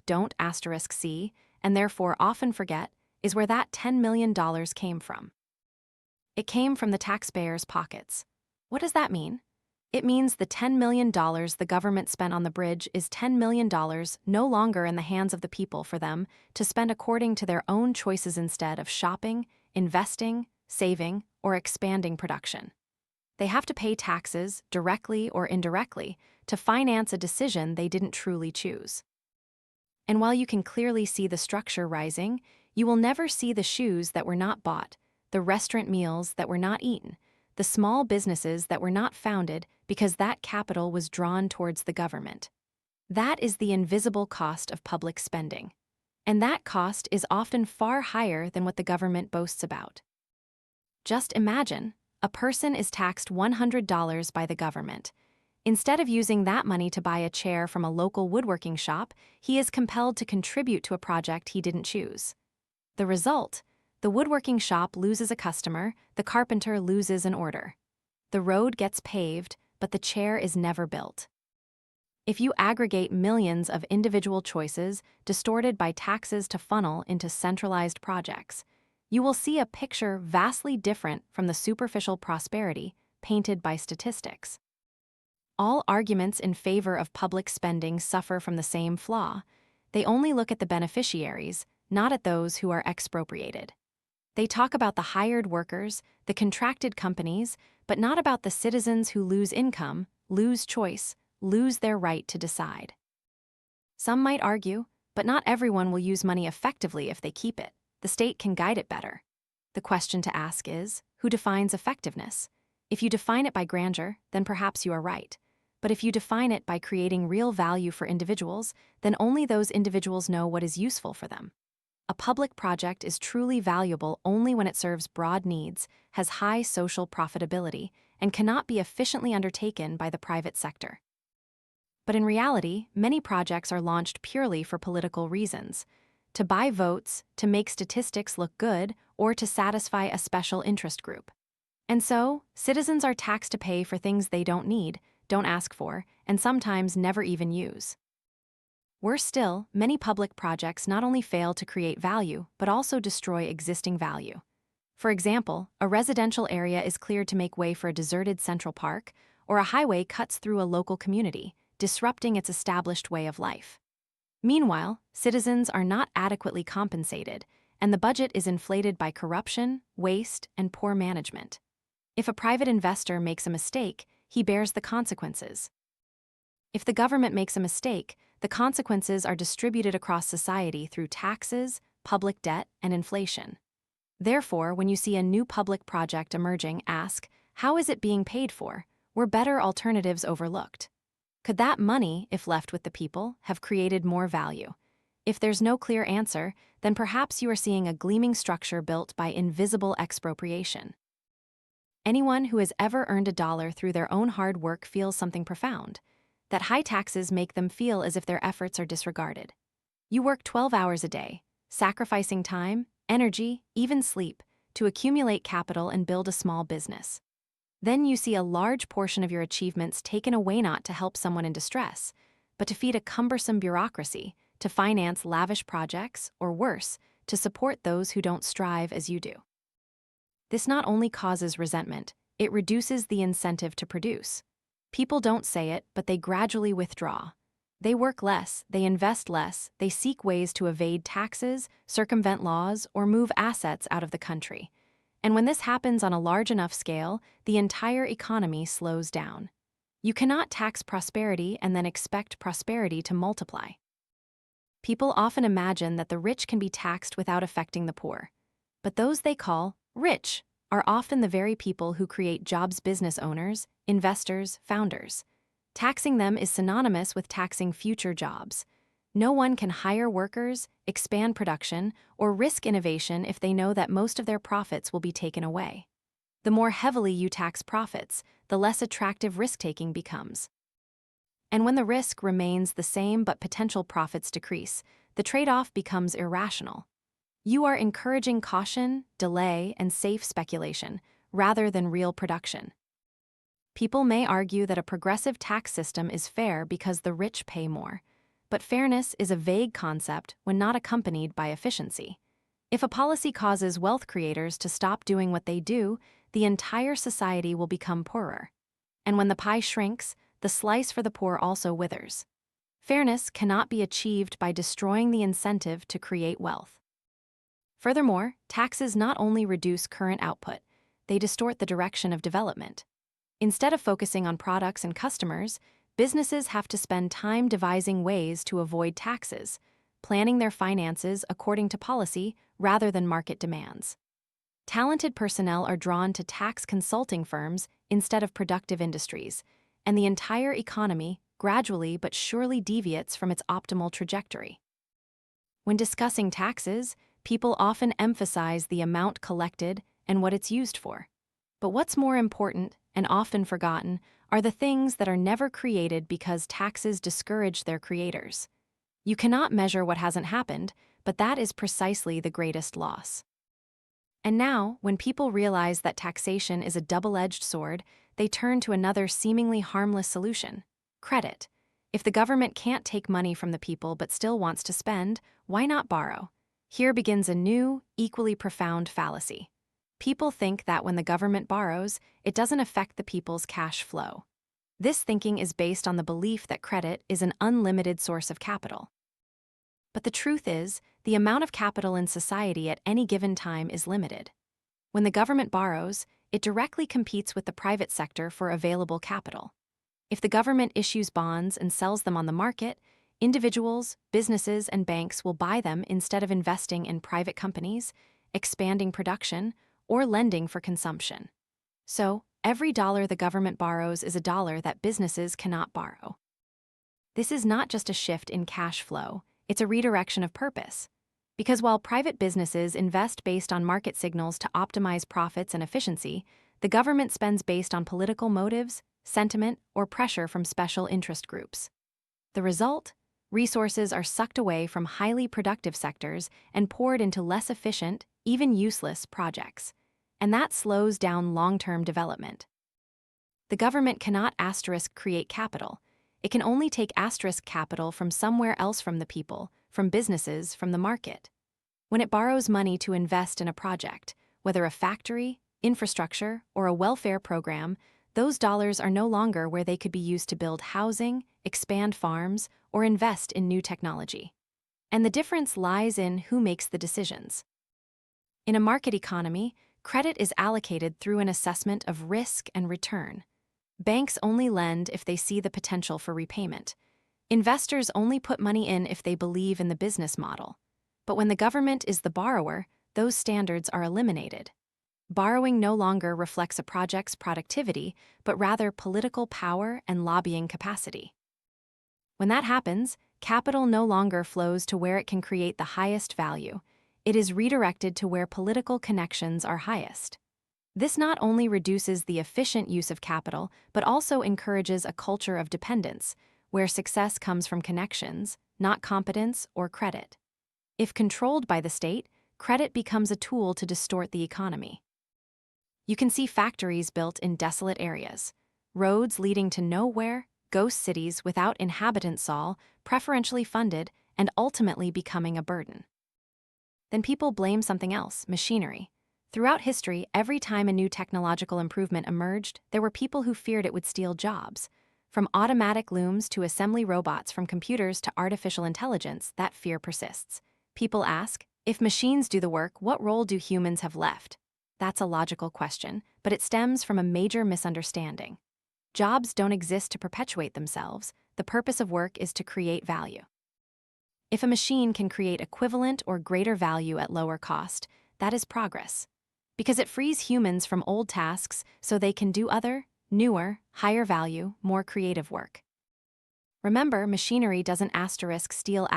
don't see, and therefore often forget, is where that $10 million came from. It came from the taxpayers' pockets. What does that mean? It means the $10 million the government spent on the bridge is $10 million no longer in the hands of the people for them to spend according to their own choices instead of shopping, investing, saving, or expanding production. They have to pay taxes, directly or indirectly, to finance a decision they didn't truly choose. And while you can clearly see the structure rising, you will never see the shoes that were not bought, the restaurant meals that were not eaten, the small businesses that were not founded because that capital was drawn towards the government. That is the invisible cost of public spending. And that cost is often far higher than what the government boasts about. Just imagine, a person is taxed $100 by the government. Instead of using that money to buy a chair from a local woodworking shop, he is compelled to contribute to a project he didn't choose. The result? The woodworking shop loses a customer, the carpenter loses an order. The road gets paved, but the chair is never built. If you aggregate millions of individual choices distorted by taxes to funnel into centralized projects, you will see a picture vastly different from the superficial prosperity painted by statistics. All arguments in favor of public spending suffer from the same flaw. They only look at the beneficiaries, not at those who are expropriated. They talk about the hired workers, the contracted companies, but not about the citizens who lose income, lose choice, lose their right to decide. Some might argue, but not everyone will use money effectively if they keep it. The state can guide it better. The question to ask is, who defines effectiveness? If you define it by grandeur, then perhaps you are right. But if you define it by creating real value for individuals, then only those individuals know what is useful for them. A public project is truly valuable only when it serves broad needs, has high social profitability, and cannot be efficiently undertaken by the private sector. But in reality, many projects are launched purely for political reasons, to buy votes, to make statistics look good, or to satisfy a special interest group. And so, citizens are taxed to pay for things they don't need, don't ask for, and sometimes never even use. Worse still, many public projects not only fail to create value, but also destroy existing value. For example, a residential area is cleared to make way for a deserted central park, or a highway cuts through a local community, disrupting its established way of life. Meanwhile, citizens are not adequately compensated, and the budget is inflated by corruption, waste, and poor management. If a private investor makes a mistake, he bears the consequences. If the government makes a mistake, the consequences are distributed across society through taxes, public debt, and inflation. Therefore, when you see a new public project emerging, ask, how is it being paid for? Were better alternatives overlooked? Could that money, if left with the people, have created more value? If there's no clear answer, then perhaps you are seeing a gleaming structure built by invisible expropriation. Anyone who has ever earned a dollar through their own hard work feels something profound, that high taxes make them feel as if their efforts are disregarded. You work 12 hours a day, sacrificing time, energy, even sleep, to accumulate capital and build a small business. Then you see a large portion of your achievements taken away not to help someone in distress, but to feed a cumbersome bureaucracy, to finance lavish projects, or worse, to support those who don't strive as you do. This not only causes resentment, it reduces the incentive to produce. People don't say it, but they gradually withdraw. They work less, they invest less, they seek ways to evade taxes, circumvent laws, or move assets out of the country. And when this happens on a large enough scale, the entire economy slows down. You cannot tax prosperity and then expect prosperity to multiply. People often imagine that the rich can be taxed without affecting the poor. But those they call rich are often the very people who create jobs: business owners, investors, founders. Taxing them is synonymous with taxing future jobs. No one can hire workers, expand production, or risk innovation if they know that most of their profits will be taken away. The more heavily you tax profits, the less attractive risk-taking becomes. And when the risk remains the same but potential profits decrease, the trade-off becomes irrational. You are encouraging caution, delay, and safe speculation, rather than real production. People may argue that a progressive tax system is fair because the rich pay more. But fairness is a vague concept when not accompanied by efficiency. If a policy causes wealth creators to stop doing what they do, the entire society will become poorer. And when the pie shrinks, the slice for the poor also withers. Fairness cannot be achieved by destroying the incentive to create wealth. Furthermore, taxes not only reduce current output, they distort the direction of development. Instead of focusing on products and customers, businesses have to spend time devising ways to avoid taxes, planning their finances according to policy rather than market demands. Talented personnel are drawn to tax consulting firms instead of productive industries, and the entire economy gradually but surely deviates from its optimal trajectory. When discussing taxes, people often emphasize the amount collected and what it's used for. But what's more important, and often forgotten, are the things that are never created because taxes discourage their creators. You cannot measure what hasn't happened, but that is precisely the greatest loss. And now, when people realize that taxation is a double-edged sword, they turn to another seemingly harmless solution: credit. If the government can't take money from the people but still wants to spend, why not borrow? Here begins a new, equally profound fallacy. People think that when the government borrows, it doesn't affect the people's cash flow. This thinking is based on the belief that credit is an unlimited source of capital. But the truth is, the amount of capital in society at any given time is limited. When the government borrows, it directly competes with the private sector for available capital. If the government issues bonds and sells them on the market, individuals, businesses, and banks will buy them instead of investing in private companies, expanding production, or lending for consumption. So, every dollar the government borrows is a dollar that businesses cannot borrow. This is not just a shift in cash flow, it's a redirection of purpose. Because while private businesses invest based on market signals to optimize profits and efficiency, the government spends based on political motives, sentiment, or pressure from special interest groups. The result? Resources are sucked away from highly productive sectors and poured into less efficient, even useless, projects. And that slows down long-term development. The government cannot create capital. It can only take capital from somewhere else, from the people, from businesses, from the market. When it borrows money to invest in a project, whether a factory, infrastructure, or a welfare program, those dollars are no longer where they could be used to build housing, expand farms, or invest in new technology. And the difference lies in who makes the decisions. In a market economy, credit is allocated through an assessment of risk and return. Banks only lend if they see the potential for repayment. Investors only put money in if they believe in the business model. But when the government is the borrower, those standards are eliminated. Borrowing no longer reflects a project's productivity, but rather political power and lobbying capacity. When that happens, capital no longer flows to where it can create the highest value. It is redirected to where political connections are highest. This not only reduces the efficient use of capital, but also encourages a culture of dependence, where success comes from connections, not competence or credit. If controlled by the state, credit becomes a tool to distort the economy. You can see factories built in desolate areas, roads leading to nowhere, ghost cities without inhabitants all, preferentially funded, and ultimately becoming a burden. Then people blame something else, machinery. Throughout history, every time a new technological improvement emerged, there were people who feared it would steal jobs. From automatic looms to assembly robots, from computers to artificial intelligence, that fear persists. People ask, if machines do the work, what role do humans have left? That's a logical question, but it stems from a major misunderstanding. Jobs don't exist to perpetuate themselves. The purpose of work is to create value. If a machine can create equivalent or greater value at lower cost, that is progress. Because it frees humans from old tasks so they can do other, newer, higher value, more creative work. Remember, machinery doesn't steal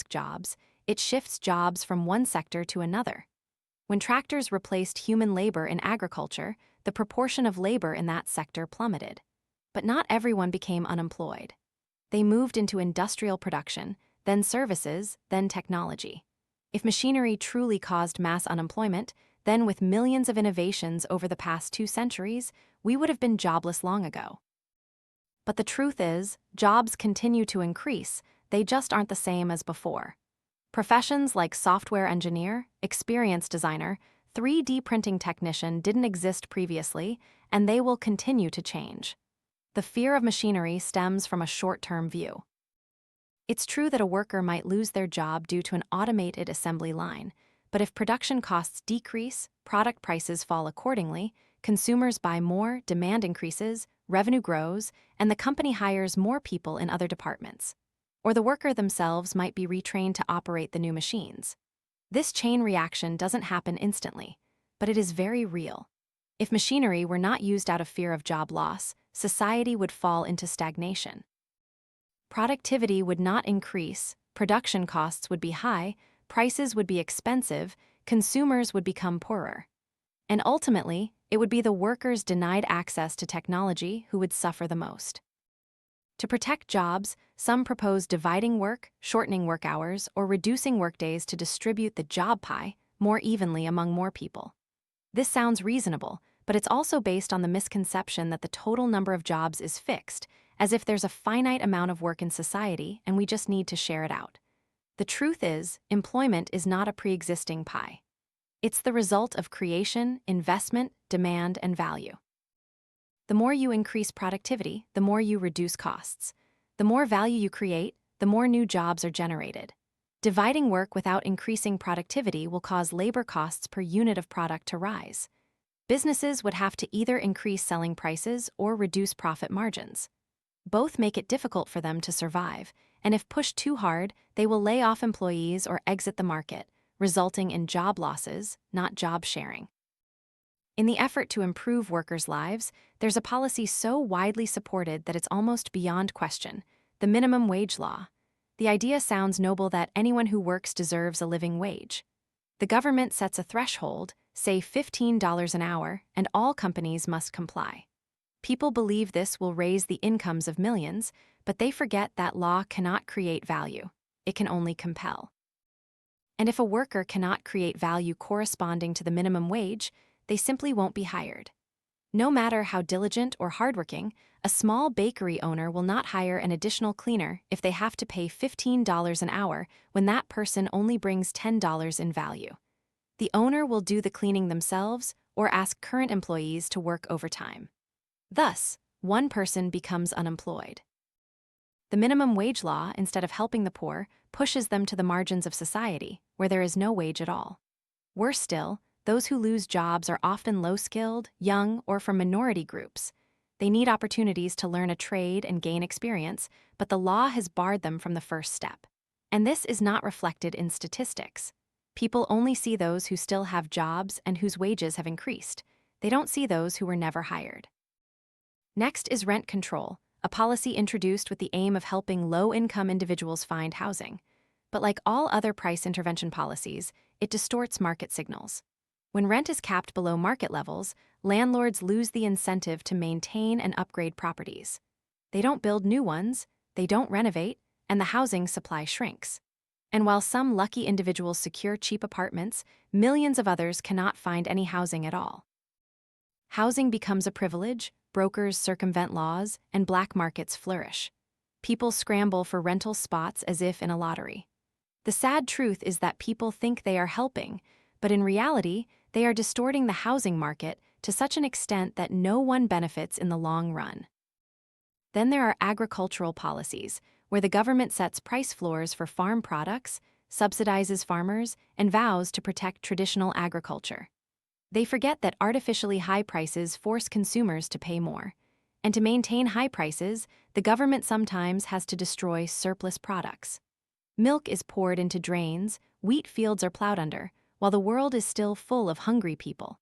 jobs, it shifts jobs from one sector to another. When tractors replaced human labor in agriculture, the proportion of labor in that sector plummeted. But not everyone became unemployed. They moved into industrial production, then services, then technology. If machinery truly caused mass unemployment, then with millions of innovations over the past 2 centuries, we would have been jobless long ago. But the truth is, jobs continue to increase, they just aren't the same as before. Professions like software engineer, experience designer, 3D printing technician didn't exist previously, and they will continue to change. The fear of machinery stems from a short-term view. It's true that a worker might lose their job due to an automated assembly line, but if production costs decrease, product prices fall accordingly, consumers buy more, demand increases, revenue grows, and the company hires more people in other departments. Or the worker themselves might be retrained to operate the new machines. This chain reaction doesn't happen instantly, but it is very real. If machinery were not used out of fear of job loss, society would fall into stagnation. Productivity would not increase, production costs would be high, prices would be expensive, consumers would become poorer. And ultimately, it would be the workers denied access to technology who would suffer the most. To protect jobs, some propose dividing work, shortening work hours, or reducing workdays to distribute the job pie more evenly among more people. This sounds reasonable, but it's also based on the misconception that the total number of jobs is fixed, as if there's a finite amount of work in society and we just need to share it out. The truth is, employment is not a pre-existing pie. It's the result of creation, investment, demand, and value. The more you increase productivity, the more you reduce costs. The more value you create, the more new jobs are generated. Dividing work without increasing productivity will cause labor costs per unit of product to rise. Businesses would have to either increase selling prices or reduce profit margins. Both make it difficult for them to survive, and if pushed too hard, they will lay off employees or exit the market, resulting in job losses, not job sharing. In the effort to improve workers' lives, there's a policy so widely supported that it's almost beyond question: the minimum wage law. The idea sounds noble that anyone who works deserves a living wage. The government sets a threshold, say $15 an hour, and all companies must comply. People believe this will raise the incomes of millions, but they forget that law cannot create value. It can only compel. And if a worker cannot create value corresponding to the minimum wage, they simply won't be hired. No matter how diligent or hardworking, a small bakery owner will not hire an additional cleaner if they have to pay $15 an hour when that person only brings $10 in value. The owner will do the cleaning themselves or ask current employees to work overtime. Thus, one person becomes unemployed. The minimum wage law, instead of helping the poor, pushes them to the margins of society, where there is no wage at all. Worse still, those who lose jobs are often low-skilled, young, or from minority groups. They need opportunities to learn a trade and gain experience, but the law has barred them from the first step. And this is not reflected in statistics. People only see those who still have jobs and whose wages have increased. They don't see those who were never hired. Next is rent control, a policy introduced with the aim of helping low-income individuals find housing. But like all other price intervention policies, it distorts market signals. When rent is capped below market levels, landlords lose the incentive to maintain and upgrade properties. They don't build new ones, they don't renovate, and the housing supply shrinks. And while some lucky individuals secure cheap apartments, millions of others cannot find any housing at all. Housing becomes a privilege, brokers circumvent laws, and black markets flourish. People scramble for rental spots as if in a lottery. The sad truth is that people think they are helping, but in reality, they are distorting the housing market to such an extent that no one benefits in the long run. Then there are agricultural policies, where the government sets price floors for farm products, subsidizes farmers, and vows to protect traditional agriculture. They forget that artificially high prices force consumers to pay more. And to maintain high prices, the government sometimes has to destroy surplus products. Milk is poured into drains, wheat fields are plowed under, while the world is still full of hungry people.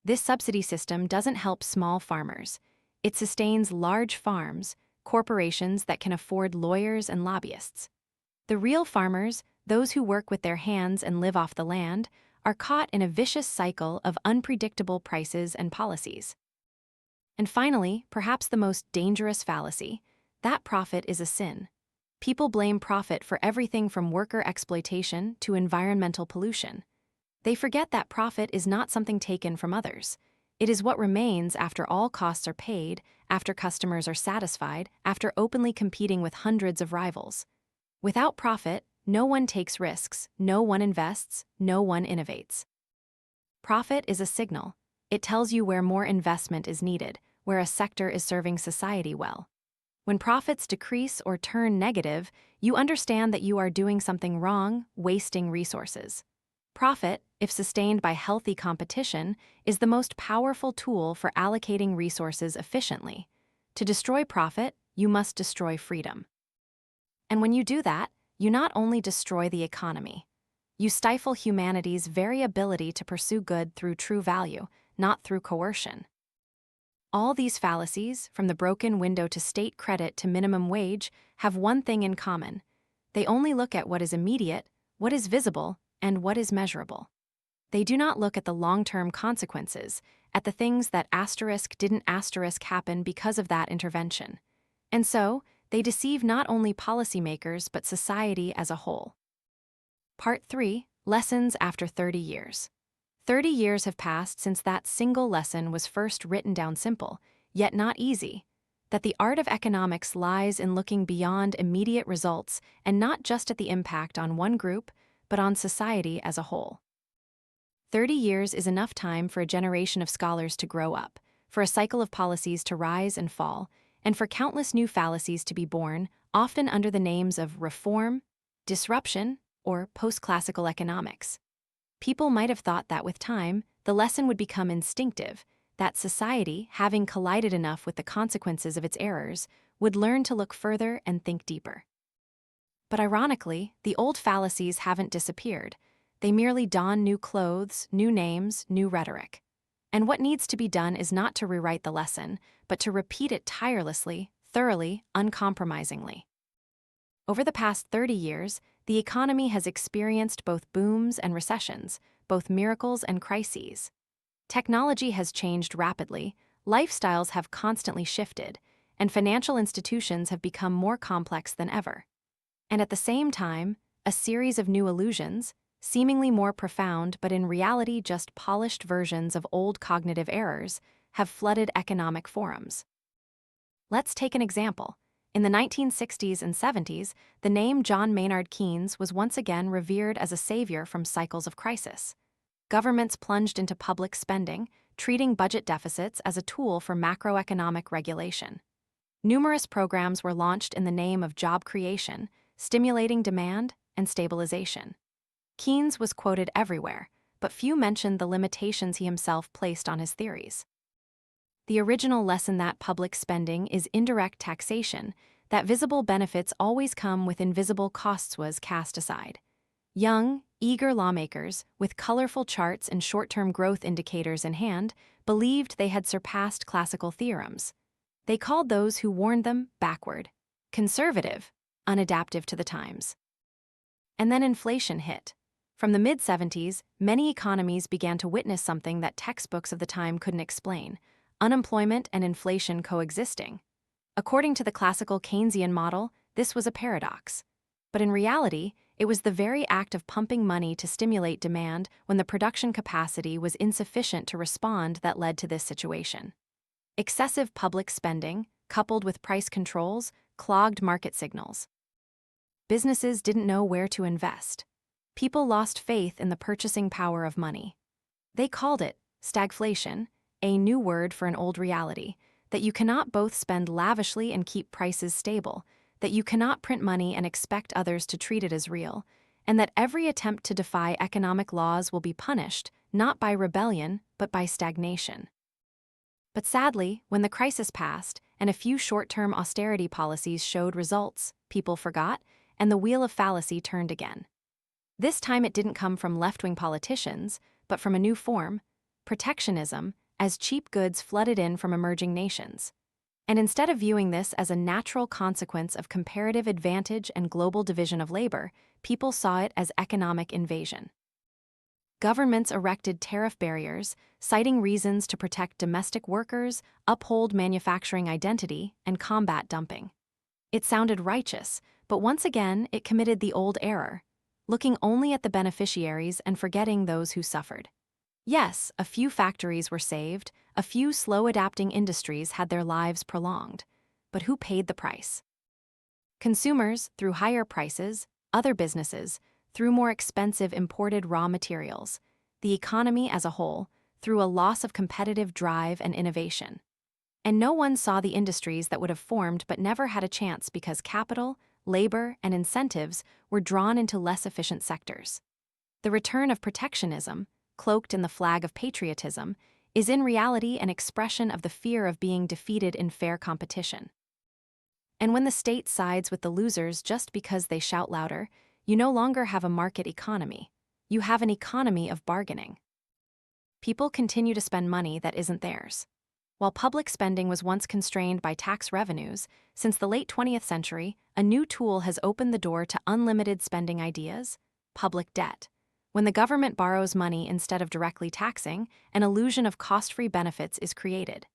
This subsidy system doesn't help small farmers. It sustains large farms, corporations that can afford lawyers and lobbyists. The real farmers, those who work with their hands and live off the land, are caught in a vicious cycle of unpredictable prices and policies. And finally, perhaps the most dangerous fallacy, that profit is a sin. People blame profit for everything from worker exploitation to environmental pollution. They forget that profit is not something taken from others. It is what remains after all costs are paid, after customers are satisfied, after openly competing with hundreds of rivals. Without profit, no one takes risks, no one invests, no one innovates. Profit is a signal. It tells you where more investment is needed, where a sector is serving society well. When profits decrease or turn negative, you understand that you are doing something wrong, wasting resources. Profit, if sustained by healthy competition, is the most powerful tool for allocating resources efficiently. To destroy profit, you must destroy freedom. And when you do that, you not only destroy the economy, you stifle humanity's very ability to pursue good through true value, not through coercion. All these fallacies, from the broken window to state credit to minimum wage, have one thing in common. They only look at what is immediate, what is visible, and what is measurable. They do not look at the long-term consequences, at the things that didn't happen because of that intervention. And so, they deceive not only policymakers but society as a whole. Part 3. Lessons after 30 years. 30 years have passed since that single lesson was first written down simple, yet not easy, that the art of economics lies in looking beyond immediate results and not just at the impact on one group, but on society as a whole. 30 years is enough time for a generation of scholars to grow up, for a cycle of policies to rise and fall, and for countless new fallacies to be born, often under the names of reform, disruption, or post-classical economics. People might have thought that with time, the lesson would become instinctive, that society, having collided enough with the consequences of its errors, would learn to look further and think deeper. But ironically, the old fallacies haven't disappeared. They merely don new clothes, new names, new rhetoric. And what needs to be done is not to rewrite the lesson, but to repeat it tirelessly, thoroughly, uncompromisingly. Over the past 30 years, the economy has experienced both booms and recessions, both miracles and crises. Technology has changed rapidly, lifestyles have constantly shifted, and financial institutions have become more complex than ever. And at the same time, a series of new illusions, seemingly more profound but in reality just polished versions of old cognitive errors, have flooded economic forums. Let's take an example. In the 1960s and 70s, the name John Maynard Keynes was once again revered as a savior from cycles of crisis. Governments plunged into public spending, treating budget deficits as a tool for macroeconomic regulation. Numerous programs were launched in the name of job creation, stimulating demand and stabilization. Keynes was quoted everywhere, but few mentioned the limitations he himself placed on his theories. The original lesson that public spending is indirect taxation, that visible benefits always come with invisible costs was cast aside. Young, eager lawmakers, with colorful charts and short-term growth indicators in hand, believed they had surpassed classical theorems. They called those who warned them backward, conservative, unadaptive to the times. And then inflation hit. From the mid-70s, many economies began to witness something that textbooks of the time couldn't explain: unemployment and inflation coexisting. According to the classical Keynesian model, this was a paradox. But in reality, it was the very act of pumping money to stimulate demand when the production capacity was insufficient to respond that led to this situation. Excessive public spending, coupled with price controls, clogged market signals. Businesses didn't know where to invest. People lost faith in the purchasing power of money. They called it stagflation, a new word for an old reality, that you cannot both spend lavishly and keep prices stable, that you cannot print money and expect others to treat it as real, and that every attempt to defy economic laws will be punished, not by rebellion, but by stagnation. But sadly, when the crisis passed and a few short-term austerity policies showed results, people forgot, and the wheel of fallacy turned again. This time it didn't come from left-wing politicians, but from a new form: protectionism, as cheap goods flooded in from emerging nations. And instead of viewing this as a natural consequence of comparative advantage and global division of labor, people saw it as economic invasion. Governments erected tariff barriers, citing reasons to protect domestic workers, uphold manufacturing identity, and combat dumping. It sounded righteous, but once again it committed the old error, looking only at the beneficiaries and forgetting those who suffered. Yes, a few factories were saved, a few slow-adapting industries had their lives prolonged, but who paid the price? Consumers, through higher prices; other businesses, through more expensive imported raw materials; the economy as a whole, through a loss of competitive drive and innovation. And no one saw the industries that would have formed but never had a chance because capital, labor, and incentives were drawn into less efficient sectors. The return of protectionism, cloaked in the flag of patriotism, is in reality an expression of the fear of being defeated in fair competition. And when the state sides with the losers just because they shout louder, you no longer have a market economy. You have an economy of bargaining. People continue to spend money that isn't theirs. While public spending was once constrained by tax revenues, since the late 20th century, a new tool has opened the door to unlimited spending ideas: public debt. When the government borrows money instead of directly taxing, an illusion of cost-free benefits is created.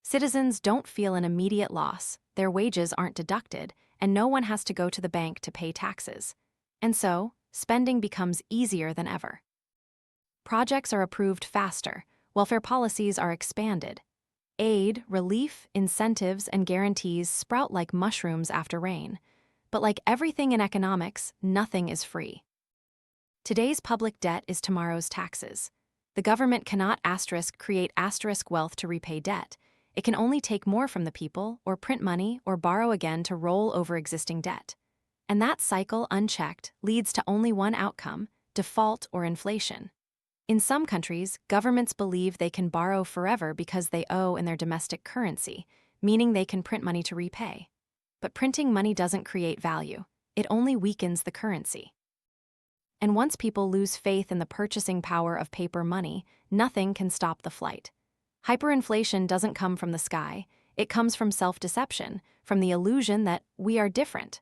Citizens don't feel an immediate loss, their wages aren't deducted, and no one has to go to the bank to pay taxes. And so, spending becomes easier than ever. Projects are approved faster, welfare policies are expanded. Aid, relief, incentives, and guarantees sprout like mushrooms after rain. But like everything in economics, nothing is free. Today's public debt is tomorrow's taxes. The government cannot create wealth to repay debt. It can only take more from the people, or print money, or borrow again to roll over existing debt. And that cycle, unchecked, leads to only one outcome: default or inflation. In some countries, governments believe they can borrow forever because they owe in their domestic currency, meaning they can print money to repay. But printing money doesn't create value. It only weakens the currency. And once people lose faith in the purchasing power of paper money, nothing can stop the flight. Hyperinflation doesn't come from the sky. It comes from self-deception, from the illusion that we are different.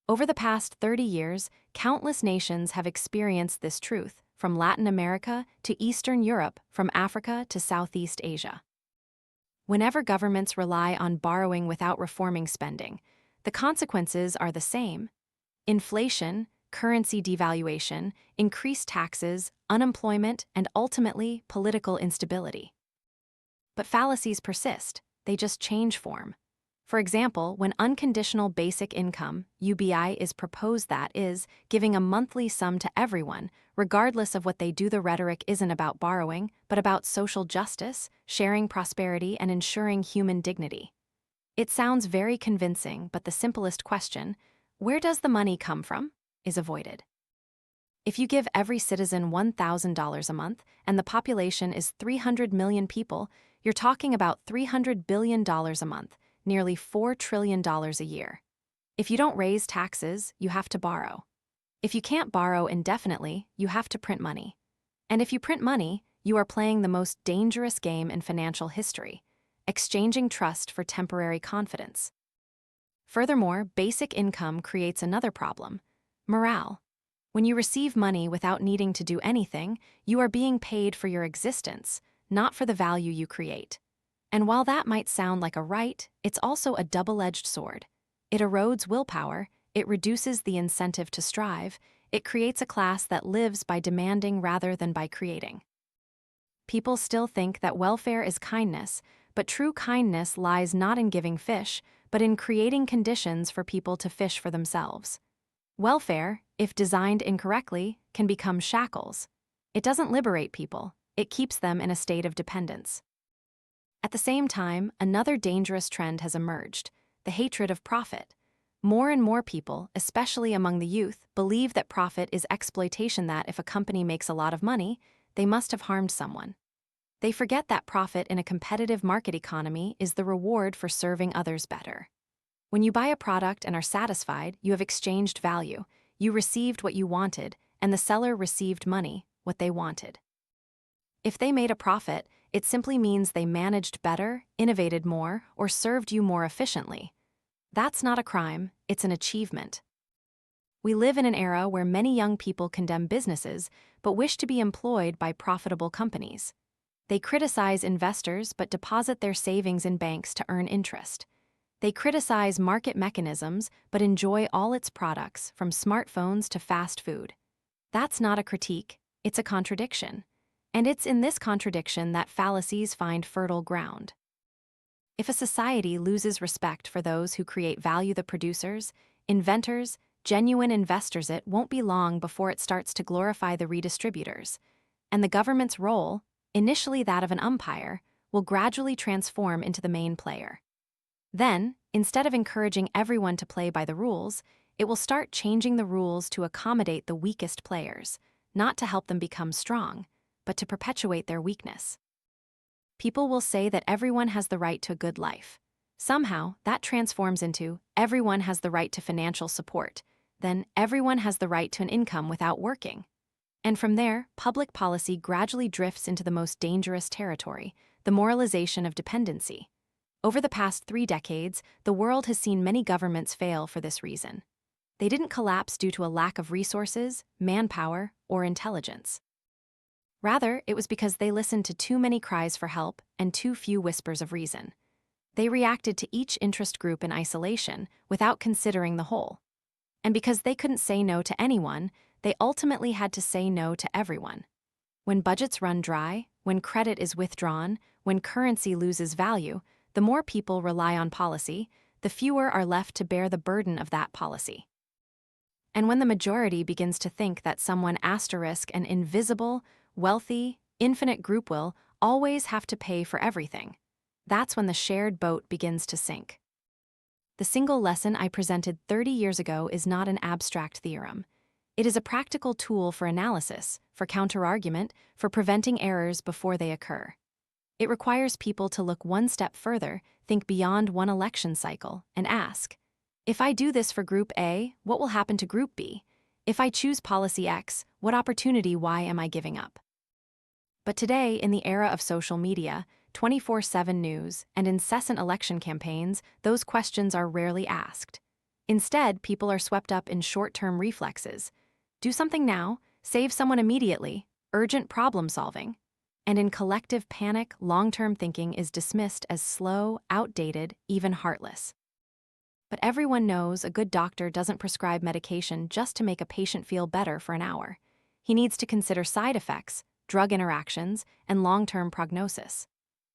Over the past 30 years, countless nations have experienced this truth, from Latin America to Eastern Europe, from Africa to Southeast Asia. Whenever governments rely on borrowing without reforming spending, the consequences are the same: inflation, currency devaluation, increased taxes, unemployment, and ultimately, political instability. But fallacies persist, they just change form. For example, when unconditional basic income, UBI, is proposed, that is, giving a monthly sum to everyone, regardless of what they do, the rhetoric isn't about borrowing, but about social justice, sharing prosperity, and ensuring human dignity. It sounds very convincing, but the simplest question, where does the money come from, is avoided. If you give every citizen $1,000 a month, and the population is 300 million people, you're talking about $300 billion a month, nearly $4 trillion a year. If you don't raise taxes, you have to borrow. If you can't borrow indefinitely, you have to print money. And if you print money, you are playing the most dangerous game in financial history. exchanging trust for temporary confidence. Furthermore, basic income creates another problem: morale. When you receive money without needing to do anything, you are being paid for your existence, not for the value you create. And while that might sound like a right, it's also a double-edged sword. It erodes willpower, it reduces the incentive to strive, it creates a class that lives by demanding rather than by creating. People still think that welfare is kindness, but true kindness lies not in giving fish, but in creating conditions for people to fish for themselves. Welfare, if designed incorrectly, can become shackles. It doesn't liberate people, it keeps them in a state of dependence. At the same time, another dangerous trend has emerged: the hatred of profit. More and more people, especially among the youth, believe that profit is exploitation, that if a company makes a lot of money, they must have harmed someone. They forget that profit in a competitive market economy is the reward for serving others better. When you buy a product and are satisfied, you have exchanged value. You received what you wanted, and the seller received money, what they wanted. If they made a profit, it simply means they managed better, innovated more, or served you more efficiently. That's not a crime, it's an achievement. We live in an era where many young people condemn businesses but wish to be employed by profitable companies. They criticize investors but deposit their savings in banks to earn interest. They criticize market mechanisms but enjoy all its products, from smartphones to fast food. That's not a critique, it's a contradiction. And it's in this contradiction that fallacies find fertile ground. If a society loses respect for those who create value, the producers, inventors, genuine investors, it won't be long before it starts to glorify the redistributors. And the government's role, initially that of an umpire, will gradually transform into the main player. Then, instead of encouraging everyone to play by the rules, it will start changing the rules to accommodate the weakest players, not to help them become strong, but to perpetuate their weakness. People will say that everyone has the right to a good life. Somehow, that transforms into everyone has the right to financial support, then everyone has the right to an income without working. And from there, public policy gradually drifts into the most dangerous territory: the moralization of dependency. Over the past 3 decades, the world has seen many governments fail for this reason. They didn't collapse due to a lack of resources, manpower, or intelligence. Rather, it was because they listened to too many cries for help and too few whispers of reason. They reacted to each interest group in isolation, without considering the whole. And because they couldn't say no to anyone, they ultimately had to say no to everyone. When budgets run dry, when credit is withdrawn, when currency loses value, the more people rely on policy, the fewer are left to bear the burden of that policy. And when the majority begins to think that someone asterisk an invisible, wealthy, infinite group will always have to pay for everything, that's when the shared boat begins to sink. The single lesson I presented 30 years ago is not an abstract theorem. It is a practical tool for analysis, for counterargument, for preventing errors before they occur. It requires people to look one step further, think beyond one election cycle, and ask, if I do this for Group A, what will happen to Group B? If I choose policy X, what opportunity Y am I giving up? But today, in the era of social media, 24/7 news, and incessant election campaigns, those questions are rarely asked. Instead, people are swept up in short-term reflexes. Do something now, save someone immediately, urgent problem solving. And in collective panic, long-term thinking is dismissed as slow, outdated, even heartless. But everyone knows a good doctor doesn't prescribe medication just to make a patient feel better for an hour. He needs to consider side effects, drug interactions, and long-term prognosis.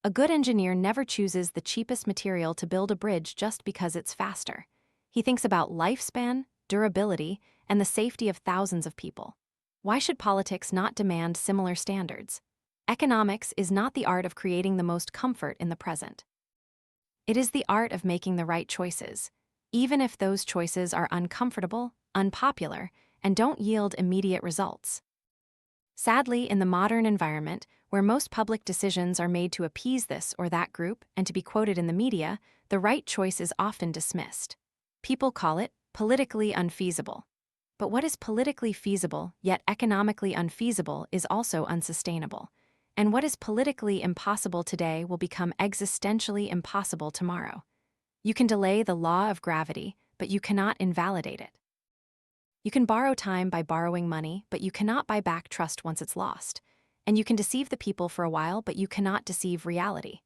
A good engineer never chooses the cheapest material to build a bridge just because it's faster. He thinks about lifespan, durability, and the safety of thousands of people. Why should politics not demand similar standards? Economics is not the art of creating the most comfort in the present. It is the art of making the right choices, even if those choices are uncomfortable, unpopular, and don't yield immediate results. Sadly, in the modern environment, where most public decisions are made to appease this or that group and to be quoted in the media, the right choice is often dismissed. People call it politically unfeasible. But what is politically feasible, yet economically unfeasible, is also unsustainable. And what is politically impossible today will become existentially impossible tomorrow. You can delay the law of gravity, but you cannot invalidate it. You can borrow time by borrowing money, but you cannot buy back trust once it's lost. And you can deceive the people for a while, but you cannot deceive reality.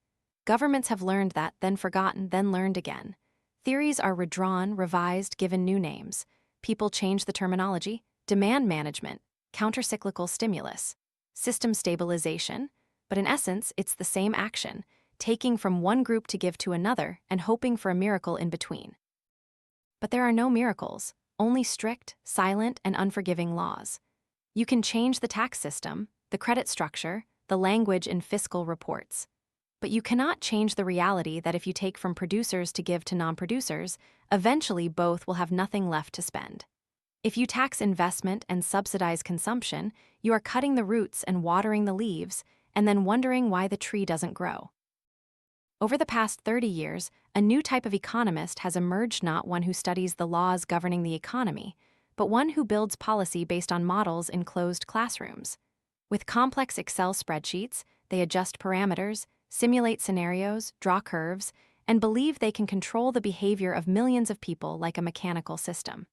Governments have learned that, then forgotten, then learned again. Theories are redrawn, revised, given new names. People change the terminology: demand management, countercyclical stimulus, system stabilization. But in essence, it's the same action, taking from one group to give to another and hoping for a miracle in between. But there are no miracles, only strict, silent, and unforgiving laws. You can change the tax system, the credit structure, the language in fiscal reports. But you cannot change the reality that if you take from producers to give to non-producers, eventually both will have nothing left to spend. If you tax investment and subsidize consumption, you are cutting the roots and watering the leaves, and then wondering why the tree doesn't grow. Over the past 30 years, a new type of economist has emerged, not one who studies the laws governing the economy, but one who builds policy based on models in closed classrooms. With complex Excel spreadsheets, they adjust parameters, simulate scenarios, draw curves, and believe they can control the behavior of millions of people like a mechanical system.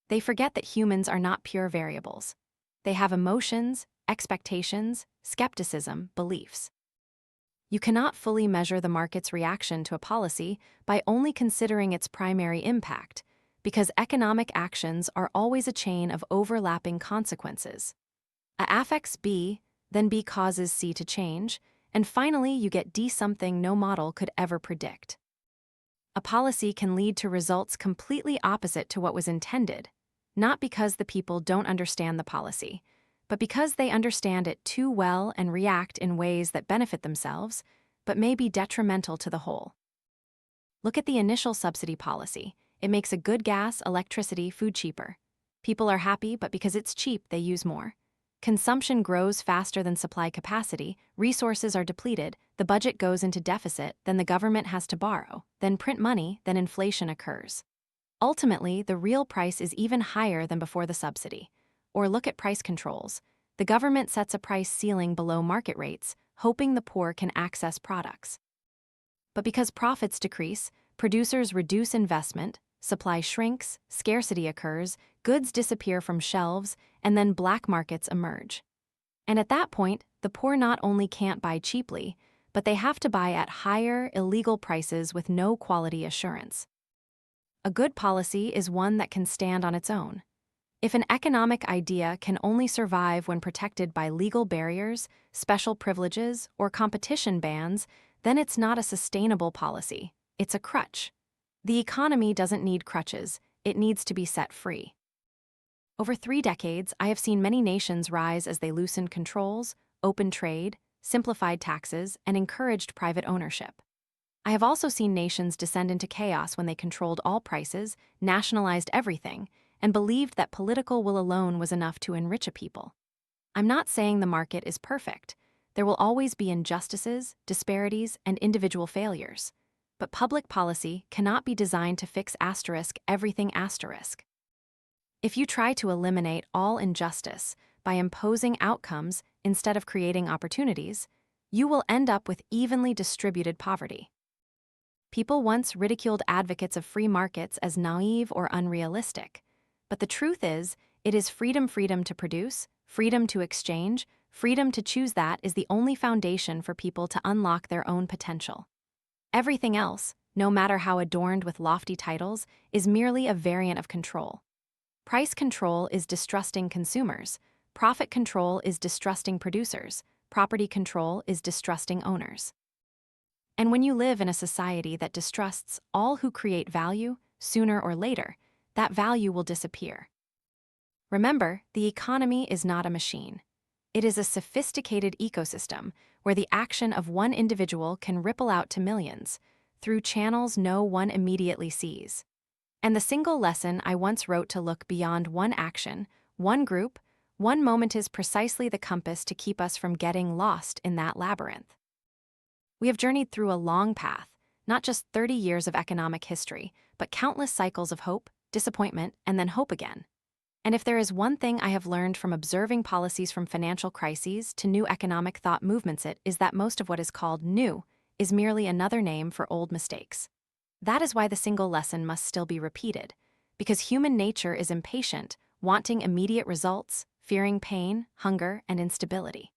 They forget that humans are not pure variables. They have emotions, expectations, skepticism, beliefs. You cannot fully measure the market's reaction to a policy by only considering its primary impact, because economic actions are always a chain of overlapping consequences. A affects B, then B causes C to change, and finally you get D, something no model could ever predict. A policy can lead to results completely opposite to what was intended, not because the people don't understand the policy, but because they understand it too well and react in ways that benefit themselves, but may be detrimental to the whole. Look at the initial subsidy policy. It makes a good gas, electricity, food cheaper. People are happy, but because it's cheap, they use more. Consumption grows faster than supply capacity, resources are depleted, the budget goes into deficit, then the government has to borrow, then print money, then inflation occurs. Ultimately, the real price is even higher than before the subsidy. Or look at price controls. The government sets a price ceiling below market rates, hoping the poor can access products. But because profits decrease, producers reduce investment, supply shrinks, scarcity occurs, goods disappear from shelves, and then black markets emerge. And at that point, the poor not only can't buy cheaply, but they have to buy at higher, illegal prices with no quality assurance. A good policy is one that can stand on its own. If an economic idea can only survive when protected by legal barriers, special privileges, or competition bans, then it's not a sustainable policy. It's a crutch. The economy doesn't need crutches. It needs to be set free. Over 3 decades, I have seen many nations rise as they loosened controls, opened trade, simplified taxes, and encouraged private ownership. I have also seen nations descend into chaos when they controlled all prices, nationalized everything, and believed that political will alone was enough to enrich a people. I'm not saying the market is perfect. There will always be injustices, disparities, and individual failures. But public policy cannot be designed to fix everything. If you try to eliminate all injustice by imposing outcomes instead of creating opportunities, you will end up with evenly distributed poverty. People once ridiculed advocates of free markets as naive or unrealistic. But the truth is, it is freedom to produce, freedom to exchange, freedom to choose that is the only foundation for people to unlock their own potential. Everything else, no matter how adorned with lofty titles, is merely a variant of control. Price control is distrusting consumers. Profit control is distrusting producers. Property control is distrusting owners. And when you live in a society that distrusts all who create value, sooner or later, that value will disappear. Remember, the economy is not a machine. It is a sophisticated ecosystem where the action of one individual can ripple out to millions, through channels no one immediately sees. And the single lesson I once wrote to look beyond one action, one group, one moment is precisely the compass to keep us from getting lost in that labyrinth. We have journeyed through a long path, not just 30 years of economic history, but countless cycles of hope, disappointment, and then hope again. And if there is one thing I have learned from observing policies from financial crises to new economic thought movements, it is that most of what is called new is merely another name for old mistakes. That is why the single lesson must still be repeated, because human nature is impatient, wanting immediate results, fearing pain, hunger, and instability.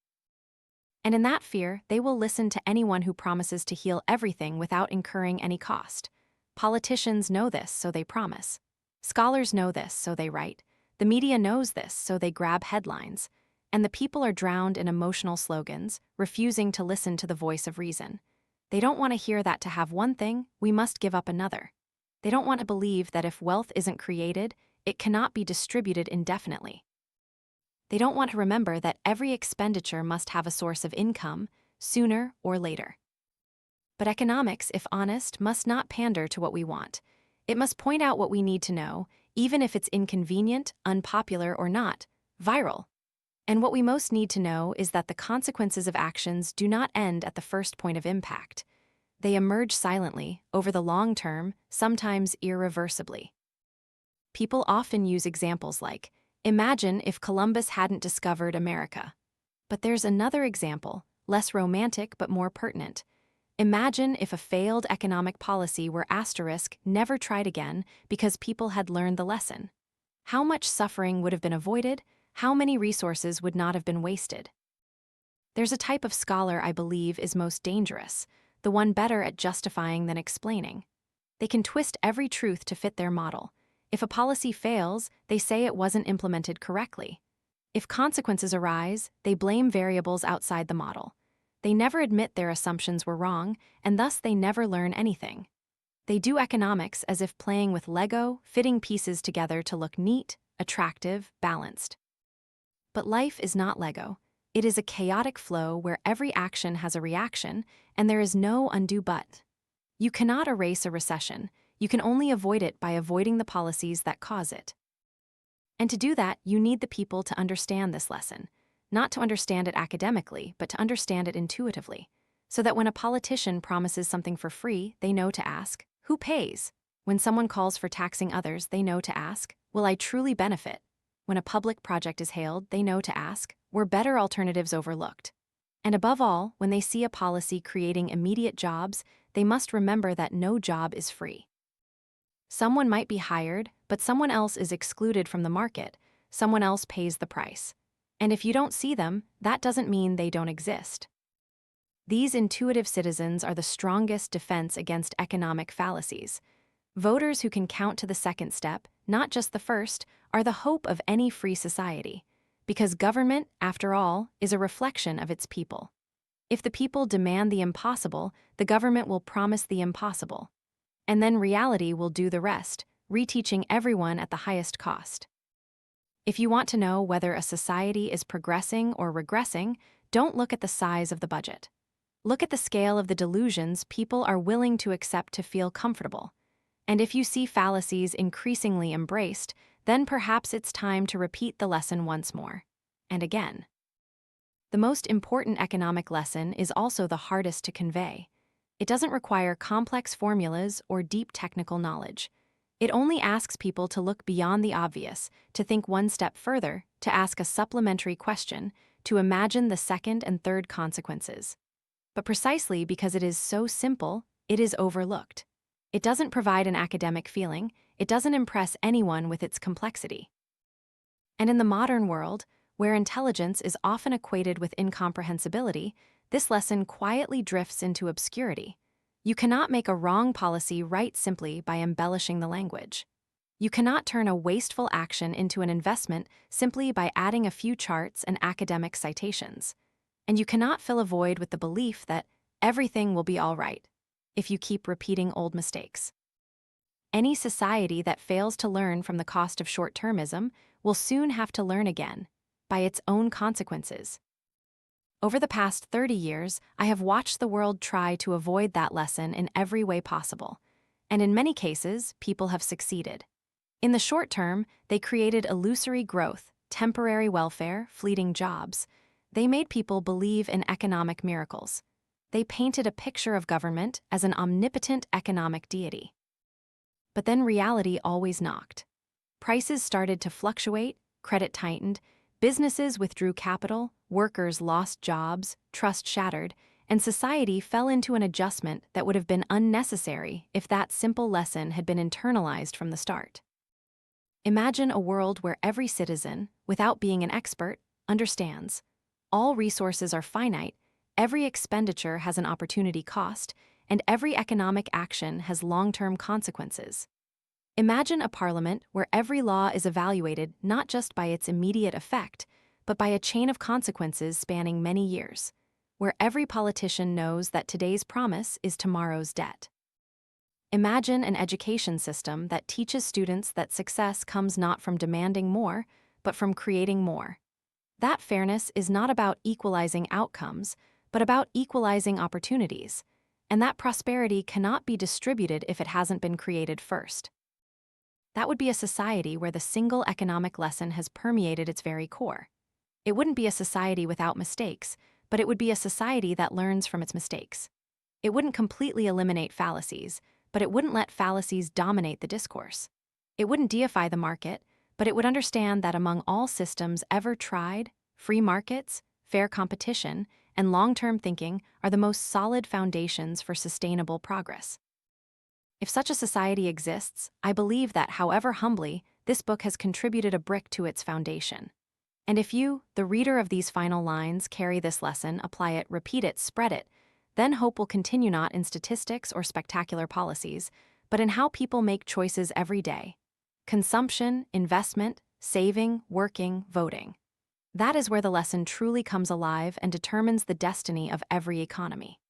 And in that fear, they will listen to anyone who promises to heal everything without incurring any cost. Politicians know this, so they promise. Scholars know this, so they write. The media knows this, so they grab headlines. And the people are drowned in emotional slogans, refusing to listen to the voice of reason. They don't want to hear that to have one thing, we must give up another. They don't want to believe that if wealth isn't created, it cannot be distributed indefinitely. They don't want to remember that every expenditure must have a source of income, sooner or later. But economics, if honest, must not pander to what we want. It must point out what we need to know, even if it's inconvenient, unpopular, or not, viral. And what we most need to know is that the consequences of actions do not end at the first point of impact. They emerge silently, over the long term, sometimes irreversibly. People often use examples like, imagine if Columbus hadn't discovered America. But there's another example, less romantic but more pertinent. Imagine if a failed economic policy were never tried again because people had learned the lesson. How much suffering would have been avoided? How many resources would not have been wasted? There's a type of scholar I believe is most dangerous, the one better at justifying than explaining. They can twist every truth to fit their model. If a policy fails, they say it wasn't implemented correctly. If consequences arise, they blame variables outside the model. They never admit their assumptions were wrong, and thus they never learn anything. They do economics as if playing with Lego, fitting pieces together to look neat, attractive, balanced. But life is not Lego. It is a chaotic flow where every action has a reaction, and there is no undo but. You cannot erase a recession. You can only avoid it by avoiding the policies that cause it. And to do that, you need the people to understand this lesson. Not to understand it academically, but to understand it intuitively. So that when a politician promises something for free, they know to ask, who pays? When someone calls for taxing others, they know to ask, will I truly benefit? When a public project is hailed, they know to ask, were better alternatives overlooked? And above all, when they see a policy creating immediate jobs, they must remember that no job is free. Someone might be hired, but someone else is excluded from the market. Someone else pays the price. And if you don't see them, that doesn't mean they don't exist. These intuitive citizens are the strongest defense against economic fallacies. Voters who can count to the second step, not just the first, are the hope of any free society. Because government, after all, is a reflection of its people. If the people demand the impossible, the government will promise the impossible. And then reality will do the rest, reteaching everyone at the highest cost. If you want to know whether a society is progressing or regressing, don't look at the size of the budget. Look at the scale of the delusions people are willing to accept to feel comfortable. And if you see fallacies increasingly embraced, then perhaps it's time to repeat the lesson once more. And again. The most important economic lesson is also the hardest to convey. It doesn't require complex formulas or deep technical knowledge. It only asks people to look beyond the obvious, to think one step further, to ask a supplementary question, to imagine the second and third consequences. But precisely because it is so simple, it is overlooked. It doesn't provide an academic feeling, it doesn't impress anyone with its complexity. And in the modern world, where intelligence is often equated with incomprehensibility, this lesson quietly drifts into obscurity. You cannot make a wrong policy right simply by embellishing the language. You cannot turn a wasteful action into an investment simply by adding a few charts and academic citations. And you cannot fill a void with the belief that everything will be all right if you keep repeating old mistakes. Any society that fails to learn from the cost of short-termism will soon have to learn again, by its own consequences. Over the past 30 years, I have watched the world try to avoid that lesson in every way possible. And in many cases, people have succeeded. In the short term, they created illusory growth, temporary welfare, fleeting jobs. They made people believe in economic miracles. They painted a picture of government as an omnipotent economic deity. But then reality always knocked. Prices started to fluctuate, credit tightened, businesses withdrew capital, workers lost jobs, trust shattered, and society fell into an adjustment that would have been unnecessary if that simple lesson had been internalized from the start. Imagine a world where every citizen, without being an expert, understands. All resources are finite, every expenditure has an opportunity cost, and every economic action has long-term consequences. Imagine a parliament where every law is evaluated not just by its immediate effect, but by a chain of consequences spanning many years, where every politician knows that today's promise is tomorrow's debt. Imagine an education system that teaches students that success comes not from demanding more, but from creating more. That fairness is not about equalizing outcomes, but about equalizing opportunities, and that prosperity cannot be distributed if it hasn't been created first. That would be a society where the single economic lesson has permeated its very core. It wouldn't be a society without mistakes, but it would be a society that learns from its mistakes. It wouldn't completely eliminate fallacies, but it wouldn't let fallacies dominate the discourse. It wouldn't deify the market, but it would understand that among all systems ever tried, free markets, fair competition, and long-term thinking are the most solid foundations for sustainable progress. If such a society exists, I believe that, however humbly, this book has contributed a brick to its foundation. And if you, the reader of these final lines, carry this lesson, apply it, repeat it, spread it, then hope will continue not in statistics or spectacular policies, but in how people make choices every day. Consumption, investment, saving, working, voting. That is where the lesson truly comes alive and determines the destiny of every economy.